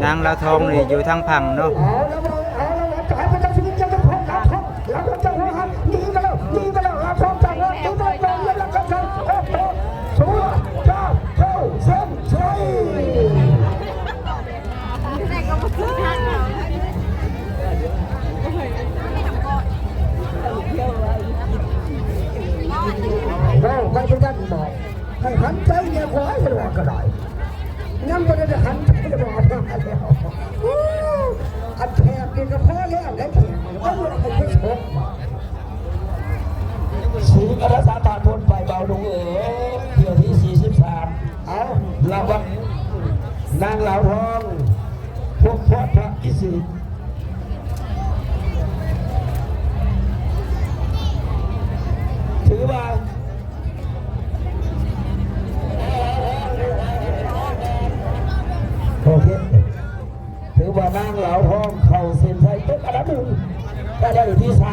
S1: นางลาวทองนี่อยู่ทางพังเนาะ
S4: ไม่ใช่ด้านบอกให้หันใจเนี่ยขอให้ระวังก็ได้งั้นก็ได้หันใจระวังมาแล้วอันแทบกินกระเพาะแล้วได้แขกก็เรื่องมันไม่ชกสีกระสาตาทนไปเบาลงเที่ยวที่43เอารางวัลนางเหลาทองพวกพระอิศิถือว่าโอเคถือว่านางเหลาทองเข่าเส้นชัยเป็นอันดับ1ก็ได้ที่3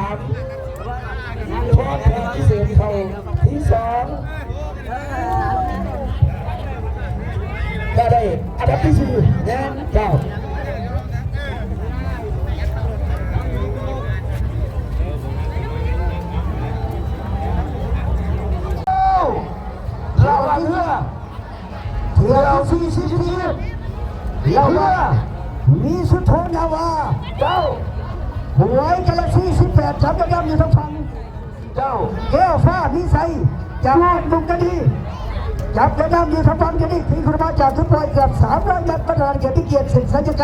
S4: พอดแพ้ที่เส้นเข่าที่2ก็ได้อันดับที่4แน่นเจ้าเราเรือเราเราว่ามีสุดโทนาวาเจ้าหวยกาแล็กซี่18จับระดับอยู่ทั้งพังเจ้าแก้วฟ้านิสัยจากบุกกะดีจับระดับอยู่ทั้งพังกะดีที่คุณมาจากทุกปล่อยเกือบ300 เมตรประธานเกียรติเกียรติสินสัจไก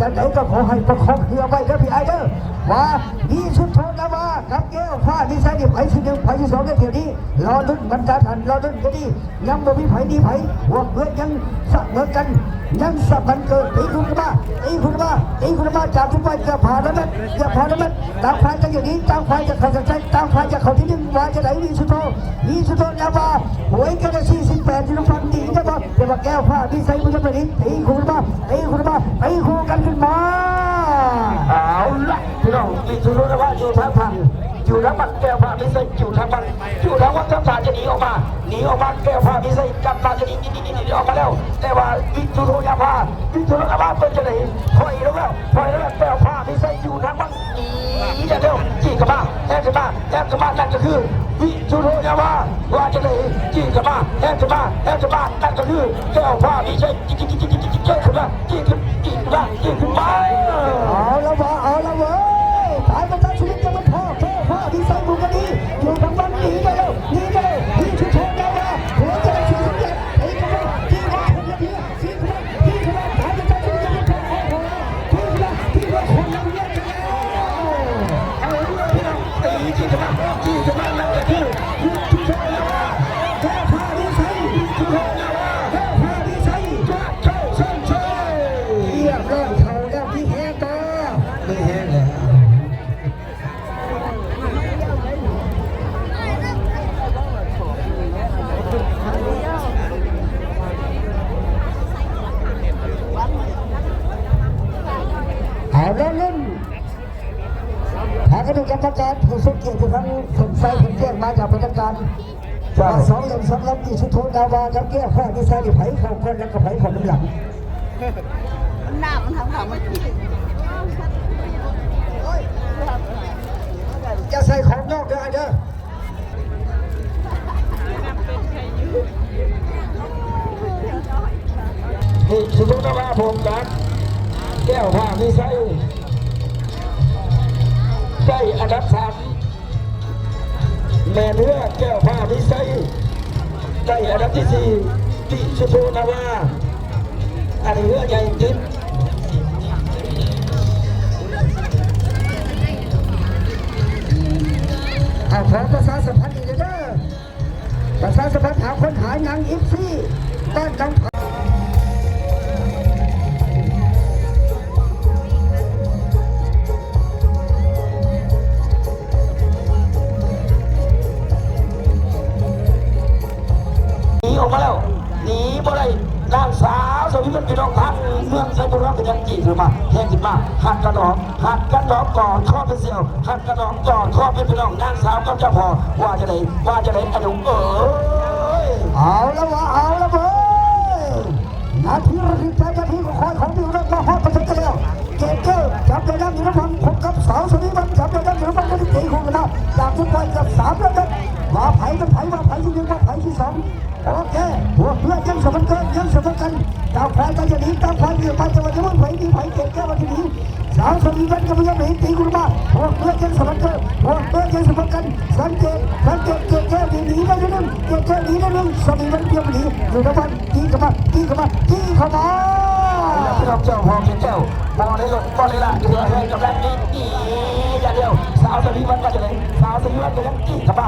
S4: จากไหนก็ขอให้ประคองเรือไว้นะพี่ไอเดอร์ว่ามีสุดโทนาวากับแก้วฟ้านิสัยเนี่ยไผ่ที่1ไผ่ที่2ในเที่ยวนี้รอลุ้นบรรดาทันรอลุ้นกะดียังบ่มีไผ่ดีไผ่หัวเพื่อนยังสักเหมือนกันยังสับกันเกิดตีคุณมาจากทุกฝ่ายจะผ่านแล้วมั้ยต่างฝ่ายจะอย่างนี้ต่างฝ่ายจะเข้าใจต่างฝ่ายจะเข้าที่1ว่าจะไหนมีสุดโทแล้วว่าหวยกระสี18ที่น้องฟังดีนะบอกเดี๋ยวแก้วผ้าที่ใส่คุณจะไปนี้ตีคุณมาตีคู่กันขึ้นมาเอาละพี่น้องมีสุดโทแล้วว่าอยู่ทางพังอยู่ทางบัดแก้วผ้าที่ใส่อยู่ทางบัดอยู่ทางวัดน้ำตาจะหนีออกมาแก้วผ้าที่ใส่กลับมาจะหนีออกมาแล้วแต่ว่าวิจุโรยาผ้าเป็นจะไหนถอยแล้วแก้วผ้าที่ใส่อยู่ทางบัดหนีจะเร็วจี้กลับมาแอบกลับมานั่นก็คือวิจุโรยาผ้าว่าจะไหนจี้กลับมาแอบกลับมานั่นก็คือแก้วผ้าที่ใส่จี้ขึ้นมาเอาละเว้ยตายมันจะชีวิตจะมันพ่อแก้วผ้าที่ใส่บุกกะดีอยู่ทางบัดหนีไปเร็วที่ชุดโทยาวาหัวจะได้ชีวิตไอ้กระบอกที่ว่าคนละทีที่ตายมันจะชีวิตจะมันพ่อที่ว่าคนละเรื่องกันแล้วเอาพี่น้องตีจี้ขึ้นมานั่นก็คือชุดโทยาวาแก้วผ้าที่ใส่ชุดโทยาวาแก้วผ้าที่ใส่โชเรียบร้อยเขาแล้วพี่แห้งต่อไม่แห้งแล้วเอาแล้วเล่นหากระดูกกรรมการผู้ทรงเกียรติทุกครั้งผมใส่ผมแจ้งมาจากประการว่า2 เล่ม2 ลำที่ชุดโทดาวากับแก้วผ้าที่ใส่ไผ่เข้าคนแล้วก็ไผ่เข้าน้ำหลัง
S7: หน้ามันทำมัน
S4: จะใส่ของนอกเด้อนี่สมมติว่าผมจัดแก้วผ้าไม่ใส่ได้อันดับ3แม่เนื้อแก้วผ้าไม่ใส่ได้อันดับที่4ที่สุโธนาวาอันนี้เนื้อใหญ่จริงขอประชาสัมพันธ์อีกเลยเด้อประชาสัมพันธ์หาคนหายนางอิฟซี่บ้านกัง
S5: หัดกระดองก่อนข้อเป็นเสี่ยวหัดกระดองก่อนข้อเป็นพี่น้องนางสาวกับเจ้าพ่อว่าจะได้อนุ
S4: เอาแล้ววะเอาแล้วเว้ยนาทีระทึกใจนาทีของคอยของดิวแล้วมาฮอตประชันกันแล้วเจ๊เก้จับใจด้านอยู่น้ำมันพบกับสาวสวีวันจับใจด้านอยู่น้ำมันก็ที่เจ๊คู่กันนะจากทุกวันกับ3แล้วกันว่าไผ่กันไผ่ว่าไผ่ที่1ว่าไผ่ที่2โอเคพวกเพื่อนยังสมกันยังสมกันดาวควายกันจะหนีดาวควายอยู่ไปจะวันจะวันไผ่ดีไผ่เจ๊เก้วันจะหนีสาวสวีวันก็ไม่ยอมหนีตีคุณมาพวกเพื่อนยังสมกันพวกเพื่อนยังสมกันสังเกตเจ๊เก้หนีได้ยังเจ๊เก้หนีได้ยังสวีวันเดียวหนีอยู่น้ำมันตีเข้ามาพี่น้องเจ้าพ่อเจ้าบอลเลยลูกบอลเลยล่ะเหลือให้กำลังอีอย่างเดียวสาวสวีวันก็จะเลยสาวสวีวันก็ยังอีเข้ามา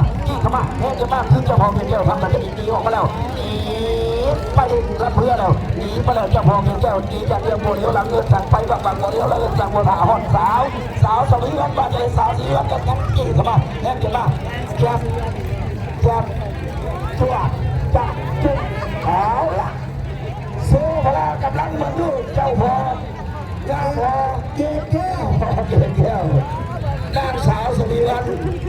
S4: เฮ้ยจะมาขึ้นเจ้าพ่อเจ้าทำมันจะอีออกมาแล้วอีไปรับเพื่อเราหนีไปแล้วเจ้าพ่อเจ้าอีอย่างเดียวโมเดลหลังเงินสั่งไปบังโมเดลแล้วสั่งโมถาหอดสาวสวีวันก็จะสาวสวีวันก็ยังอีเข้ามาเฮ้ยจะมาจับตัวจับจุดเอาละสู้พละกำลังมันดูเจ้าพ่อเกแก้วนางสาวสวีวัน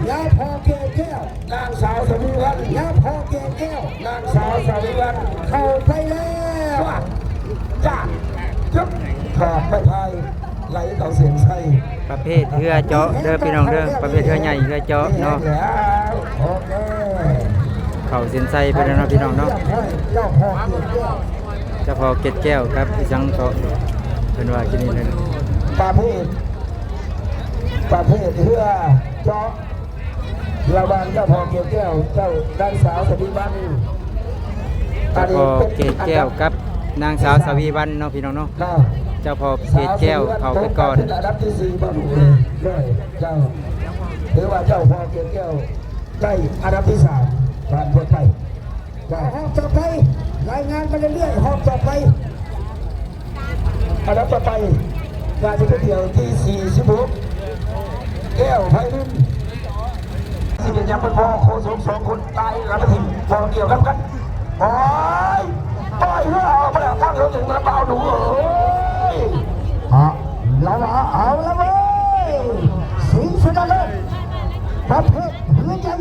S4: ยาพอเกแก้วนางสาวสวีวันยาพอเกแก้วนางสาวสวีวันเข้าไปแล้วจ้าจุ๊บขอบไปไทยไหลเขาเสียงใส่
S1: ประเภทเรือเจาะเด้อพี่น้องเด้อประเภทเรือใหญ่เรือเจาะเนาะ
S4: โอเค
S1: เขาเส้นใส่ไปแล้วเนาะพี่น้องเนาะ
S4: เจ้าพ่อเกแก้ว
S1: เจ้าพอเกล็ดแก้วครับจังเขาเป็นว่าที่นี่เลย
S4: ประเภทเรือเจาะระวังเจ้าพ่อเกแก้วเจ้าด้านสาวสวีวัน
S1: เจ้าพอเกล็ดแก้วครับนางสาวสวีวันเนาะพี่น้องเนาะเจ้าพอเกล็ดแก้วเขาไปก่อน
S4: อันดับที่4บ้านเลยเจ้าหรือว่าเจ้าพ่อเกแก้วได้อันดับที่3ผ่านพ้นไปหอบต่อไปรายงานไปเรื่อยๆหอบต่อไปอันดับต่อไปการจะเที่ยวที่46แก้วไพลินที่เป็นยังเป็นพ่อโคสม2คนตายรับทีมพอเกี่ยวกันโอ้ยต่อยเรือเอาไปแล้วตั้งรถถึงระเบิดดูเราเอาแล้วเว้ยสิงห์ชนะเลิศประเภทเรือใหญ่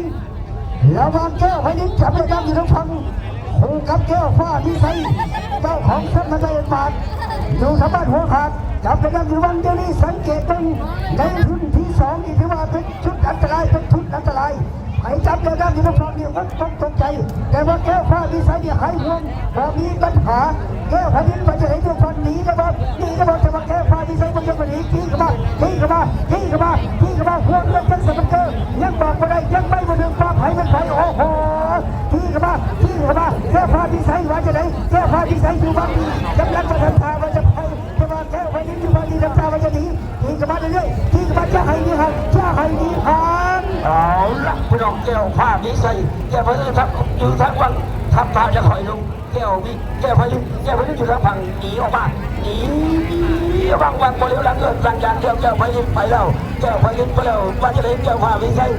S4: ระวังแก้วไพลินจับได้ดังอยู่ทั้งฝั่งคู่กับแก้วฟ้าดีไซน์เจ้าของเส้นมาได้บาทอยู่ทางบ้านหัวขาดจับได้ดังอยู่วันเดียวนี้สังเกตเป็นในทุนที่2นี่ถือว่าเป็นชุดอันตรายเป็นทุนอันตรายใครจับได้ดังอยู่ทั้งฝั่งเนี่ยต้องตกใจแต่ว่าแก้วฟ้าดีไซน์เนี่ยหายห่วงพอมีปัญหาแก้วไพลินมันจะเห็นทุกคนหนีนะบอลแต่ว่าแก้วฟ้าดีไซน์มันจะมาหนีที่เข้ามาห่วงเรื่องยังสมบูรณ์ยังบอกไม่ได้ยังไม่มาถึงฟ้าไผ่เป็นไผ่โอ้โหที่เข้ามาแก้วฟ้าดีไซน์ว่าจะไหนแก้วฟ้าดีไซน์อยู่บ้านดีกำลังจะทำทางว่าจะไปแต่ว่าแก้วไพลินอยู่บ้านดีทำทางว่าจะหนีที่เข้ามาเรื่อยๆที่เข้ามาจะให้ดีหันเอาละพี่น้องแก้วฟ้าดีไซน์แก้วไพลินอยู่ทั้งวันทำทางจะคอยลงแก้วไพลินอยู่ทางฝั่งหนีออกมาหนีวันโมเดลหลังเกิดสัญญาณแก้วไพลินไปแล้วแก้วไพลินไปแล้วว่าจะได้แก้วฟ้าดีไซน์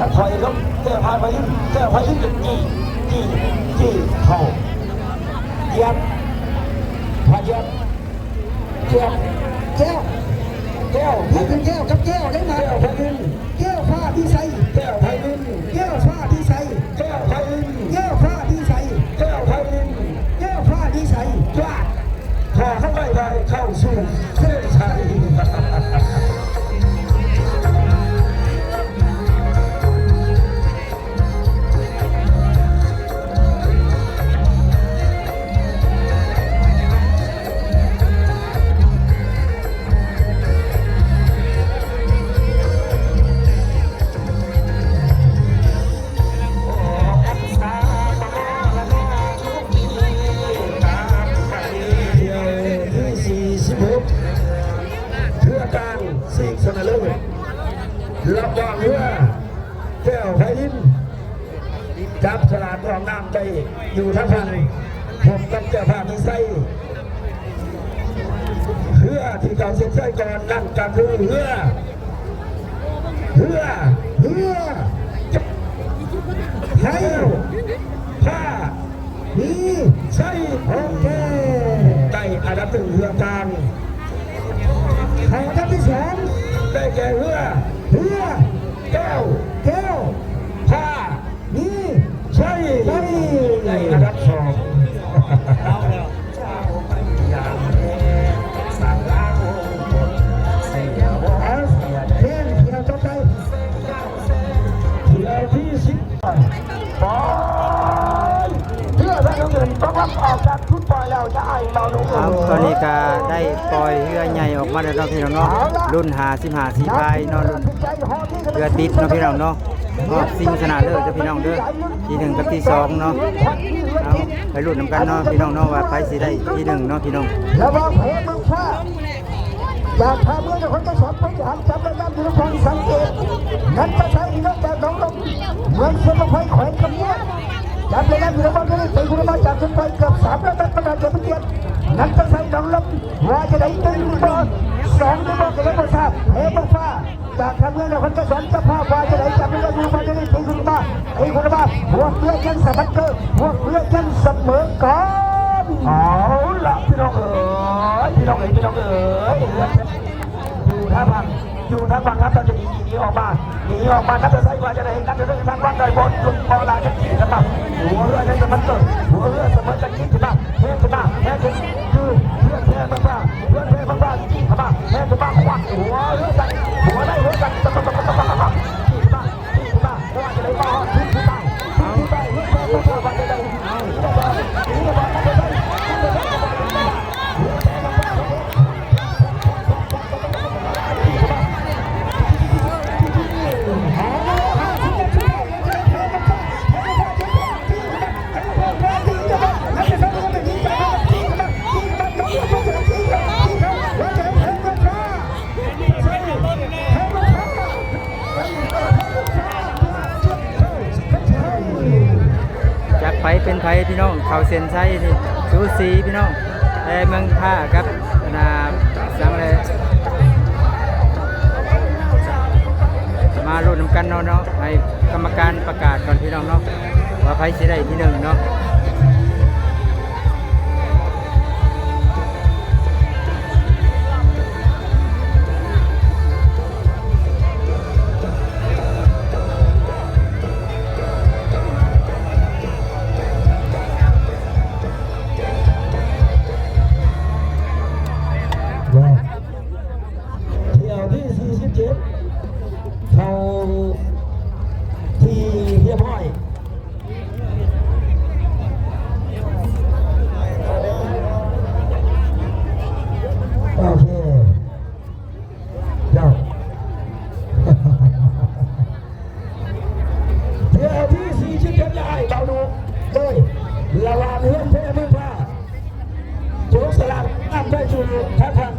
S4: จะถอยลงแก้วไพลินจี้เข้าเยียบพาเยียบแก้วให้เป็นแก้วกับแก้วได้ไหมแก้วฟ้าดีไซน์แก้วฟ้าดีไซน์จ้าพอเข้าไปได้เข้าสู่เส้นชัยรับวางเรือแก้วไพลินจับฉลาดออกน้ำใจอยู่ทั้งพันผมกับเจ้าภาพที่ใส่เรือที่เก่าเส้นใส่ก่อนนั่นก็คือเรือให้ผ้ามีใส่โอเคใต้อันดับ1เรือกลาง ใครอันดับที่สอง
S3: ได้แก่เรือ
S4: เรือ
S3: แก้ว
S4: แก้ว
S3: ผ้า
S4: นี่
S3: ใช่
S4: ใช่
S3: ได้อันดับสอง
S4: เอาเล่นเที่ยวต่อไป
S3: เที่ยวที่10บอลเพื่อได้เงินต้องรับออกจากชุดปล่อยแล้วจะไอ้เบาหนุ่ม
S1: ครับตอนนี้ก็ได้ปล่อยเรือใหญ่ออกมาแล้วเนาะพี่น้องเนาะรุ่น55สีพายเนาะรุ่นเรือติดเนาะพี่น้องเนาะก็ซิงชนะเลิศเด้อพี่น้องเด้อที่1กับที่2เนาะเอาไปลุ้นนำกันเนาะพี่น้องเนาะว่าใครสิได้ที่1เนาะพี่น้อง
S4: ระวังเพลงมึงฟ้าอยากพาเมื่อจะคนจะสอนไปหันจับระดับยุทธภงสังเกตนั้นจะใช้นอกจากน้องลงเหมือนเสือไฟแขวนกำเนิดจับระดับยุทธภงจะได้ตีคุณมาจากขึ้นไปเกือบ3ระดับประดาเกือบเกียรตินั้นจะใช้น้องลงว่าจะได้1หรือเปล่า2หรือเปล่าก็ไม่ทราบเพลงมึงฟ้าจากทางเมื่อจะคนจะสอนจะพาว่าจะได้จับระดับยุทธภงจะได้ตีคุณมาไอ้คุณมาหัวเพื่อยังสมัครเกอร์หัวเพื่อยังเสมอกัน
S3: เอาละพี่น้องเอ๋ยพี่น้องเอ๋ยพี่น้องเอ๋ยอยู่ท่าบังครับเราจะหนีออกมานับจะใส่ว่าจะได้นับจะได้ทางวันได้บนลุงพอลาจะขี่กันมาหัวเรือจะมันเกิดหัวเรือเสมอจะขี่ขึ้นมาแพ้ขึ้นมาคือเพื่อนแพ้บ้างขี่ขึ้นมาแพ้ขึ้นมาควักหัวเรือกันหัวได้หัวกันขี่ขึ้นมาว่าจะได้มาขึ้นมาว่าจะได้
S1: จากไผเป็นไผพี่น้องเขาเส้นชัยนี่สูสีพี่น้องแต่เมืองท่าครับนาสังเลยมาลุ้นนำกันเนาะให้กรรมการประกาศก่อนพี่น้องเนาะว่าไผสิได้ที่1เนาะ
S3: เที่ยวที่47เข้าที่เรียบร้อยโอเคเจ้าเที่ยวที่47ได้เบาดูเลยละลานเฮือนเพื่อเมืองพาโจกสลัดน้ำได้ชูท่าทาง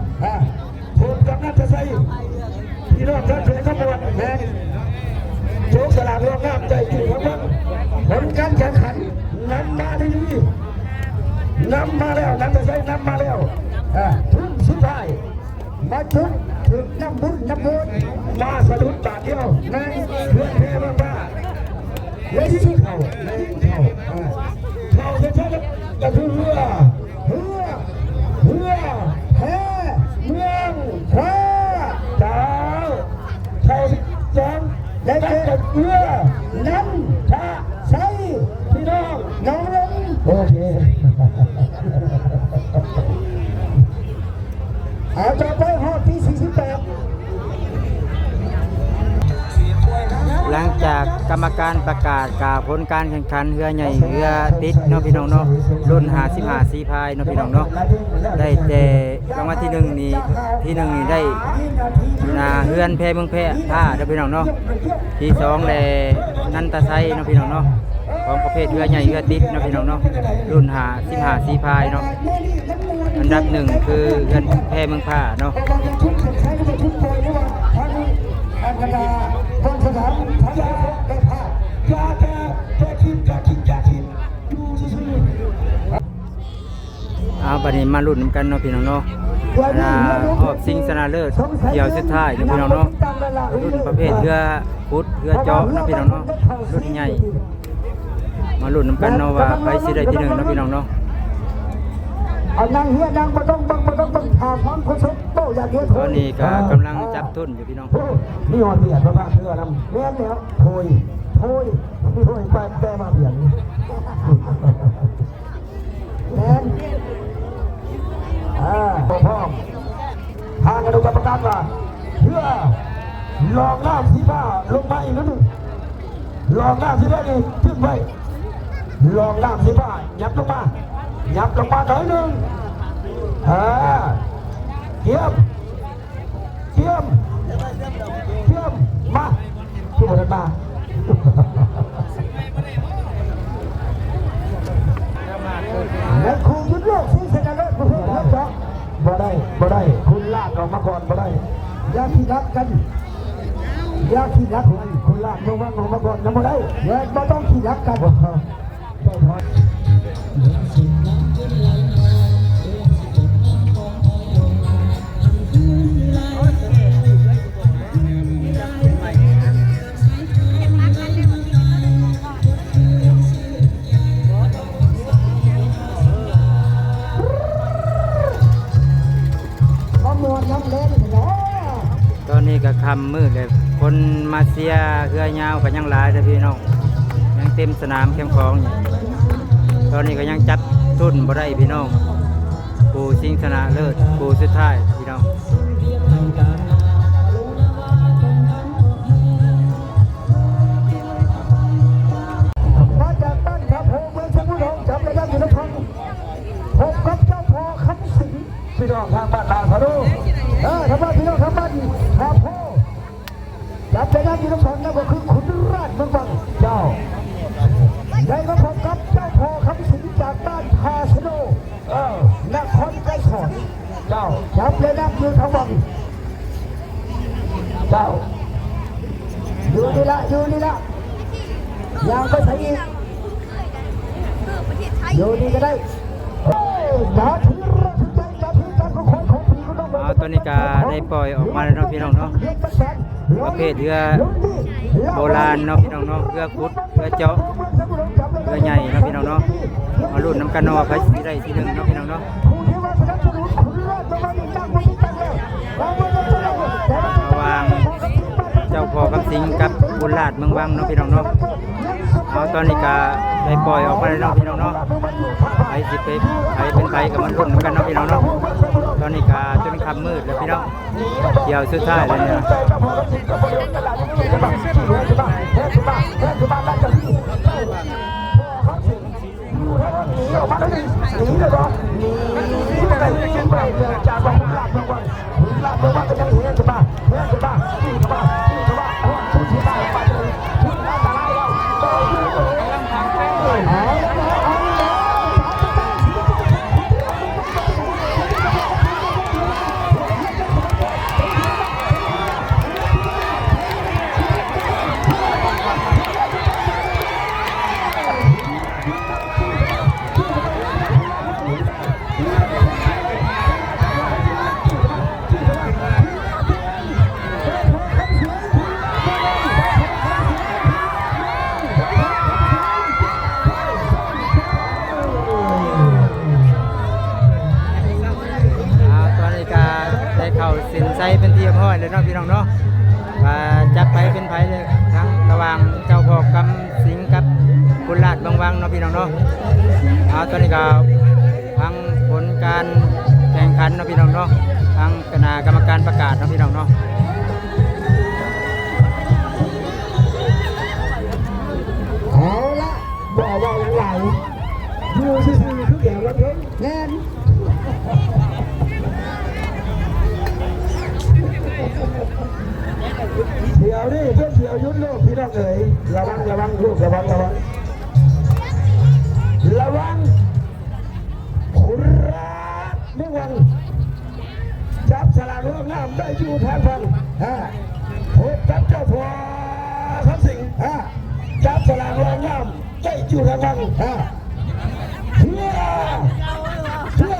S3: คนกำนันจะใส่พี่น้องท่านเพลงขบวนแห่งโจกสลัดรองน้ำใจจู่ข้างบนผลการแข่งขันนำมาที่นี่นำมาแล้วนั่นจะใส่นำมาแล้วทุนสุดท้ายมาชุดถึงน้ำบุญมาสะดุดบาทเดียวในเพื่อนแพ้บ้างบ้าและที่สุดเขาจะใช้ก็คือเรือแพ้เมืองพระเจ้าเขา2ได้แก่เรือน้ำท่าใช้พี่น้องน้องลงโอเค
S4: เอาต่อไปห้องที่48
S1: หลังจากกรรมการประกาศกล่าวผลการแข่งขันเรือใหญ่เรือติดเนาะพี่น้องเนาะรุ่น55สีพายเนาะพี่น้องเนาะได้แต่รางวัลที่1นี่ได้เฮือนแพเมืองแพท่าเด้อพี่น้องเนาะที่2แลนันตะไซเนาะพี่น้องเนาะของประเภทเรือใหญ่เรือติดเนาะพี่น้องเนาะรุ่น55สีพายเนาะอันดับ1คือเฮือนแพเมืองผ้าเนาะ เอาบัดนี้มาลุ้นนำกันเนาะพี่น้องเนาะออบซิงชนะเลิศเดี่ยวสุดท้ายเนาะพี่น้องเนาะรุ่นประเภทเรือพุทธเรือเจาะเนาะพี่น้องเนาะรุ่นใหญ่มาลุ้นนำกันเนาะว่าใครสิได้ที่1เนาะพี่น้องเนาะ
S4: เอานั่งเฮียนั่งมาต้องทางฟังคนสุดโตอยากเฮีย
S1: ตอนนี้ก็กำลังจับทุนอยู่พี่น้อง
S4: นี่อ่อนเบียดมาบ้างเพื่อนำแม่นแล้วโถยไปแต่มาเบียดแม่นพร้อมทางกระดูกกรรมการว่าเพื่อลองน้ำสีฟ้าลงมาอีกนิดนึงลองน้ำสีฟ้านี่ขึ้นไปลองน้ำสีฟ้ายับลงมาหน่อยนึงเทียมมาทุกคนมาและครูยุทธโลกที่ชนะเลิศประเภทเลิศเจาะบ่ได้คุณลากออกมาก่อนบ่ได้อย่าขี้รักกันคุณลากลงมาก่อนยังบ่ได้อย่าบ่ต้องขี้รักกัน
S1: ตอนนี้ก็ค่ำมืดเลยคนมาเสียเรือยาวก็ยังหลายเลยพี่น้องยังเต็มสนามแคมป์ของอยู่ตอนนี้ก็ยังจับทุนบ่ได้พี่น้องผู้ชิงชนะเลิศผู้สุดท้ายพี่น้อง
S4: มาจากบ้านครับผมเมืองชลบุรีจับระยะอยู่ในท้องผมกับเจ้าพ่อคำสิงพี่น้องทางบ้านลาสะดุทางบ้านพี่น้องทางบ้านครับพ่อจับระยะอยู่ในท้องนั่นก็คือขุนราชเมืองบังเจ้าได้มาพบกับเจ้าพ่อคำสิงจากบ้านพาสโนนครไกรสอนเจ้าจับระยะอยู่ทางบังเจ้าอยู่นี่ละยังก็ใช้อีกอยู่นี่ก็ได้มาถึงเราถึงใจมาถึงการของคนของพี่ก็ต้อง
S1: ตอนนี้ก็ได้ปล่อยออกมาแล้วเนาะพี่น้องเนาะประเภทเรือโบราณเนาะพี่น้องเนาะเรือขุดเรือเจาะเรือใหญ่เนาะพี่น้องเนาะมาลุ้นน้ำกันเนาะใครสิได้ที่หนึ่งเนาะพี่น้องเนาะระหว่างเจ้าพ่อคำสิงกับบุญราชเมืองวังเนาะพี่น้องเนาะตอนนี้ก็ได้ปล่อยออกมาแล้วเนาะพี่น้องเนาะใครสิไปใครเป็นใครกับมันรุ่นกันเนาะพี่น้องเนาะตอนนี้ก็จนค่ำมืดแล้วพี่น้องเดี๋ยวสุดท้ายเลยเนี่ยสินไซเป็นที่ห้อยเลยเนาะพี่น้องเนาะจับไปเป็นไผเลยทั้งระหว่างเจ้าพ่อกำสิงกับบุญราชเมืองวังเนาะพี่น้องเนาะตอนนี้ก็ทั้งผลการแข่งขันเนาะพี่น้องเนาะทั้งคณะกรรมการประกาศเนาะพี่น้องเนาะ
S4: เอาละบอกว่าอย่างไรอยู่ซื่อๆทุกอย่างแล้วเพิ่งแน่นเดี๋ยวนี่เพื่อนเดี๋ยวยุดโลกพี่น้องเอ๋ยระวังลูกระวังขุนราชเมืองวังจับฉลากร่วมน้ำได้อยู่ทางฟังพบกับเจ้าพ่อคำสิงจับฉลากร่วมน้ำได้อยู่ทางฟังเพื่อ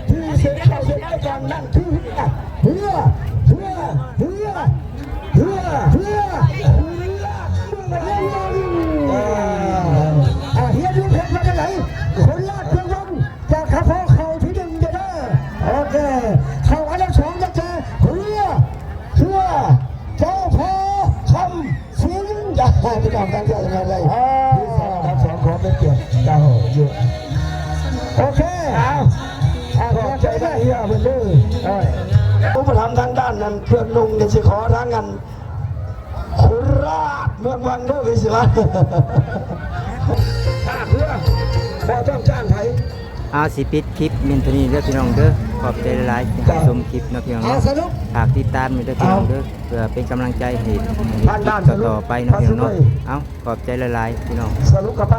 S4: ที่เสียเราเสียในการนั่งเพื่อเฮียดูเพชรมาจากไหนคนลาดเมืองวังจากข้าพ่อเขาที่หนึ่งเด็ จ้าพี่น้องตั้งใจยังไงเลยที่สองครับสองขอเป็นเกียรติเจ้าอยู่โอเคเอาขอบใจได้เยอะไปเลยผู้ประทำทางด้านนั้นเพื่อนลุงจะสิขอทางกันคุราชเมืองวังเด้อวิศิวะถ้าเพื่อพอต้องจ้างไผ
S1: เอาสิปิดคลิปมินโทนี่เด้อพี่น้องเด้อขอบใจหลายๆที่ชมคลิปนะพี่น้องเนาะฝากติดตามมินเด้อพี่น้องเด้อเพื่อเป็นกำลังใจให้คลิปต่อๆไปนะพี่น้องเนาะเอาขอบใจหลายๆพี่น้อง
S4: สรุปกับไป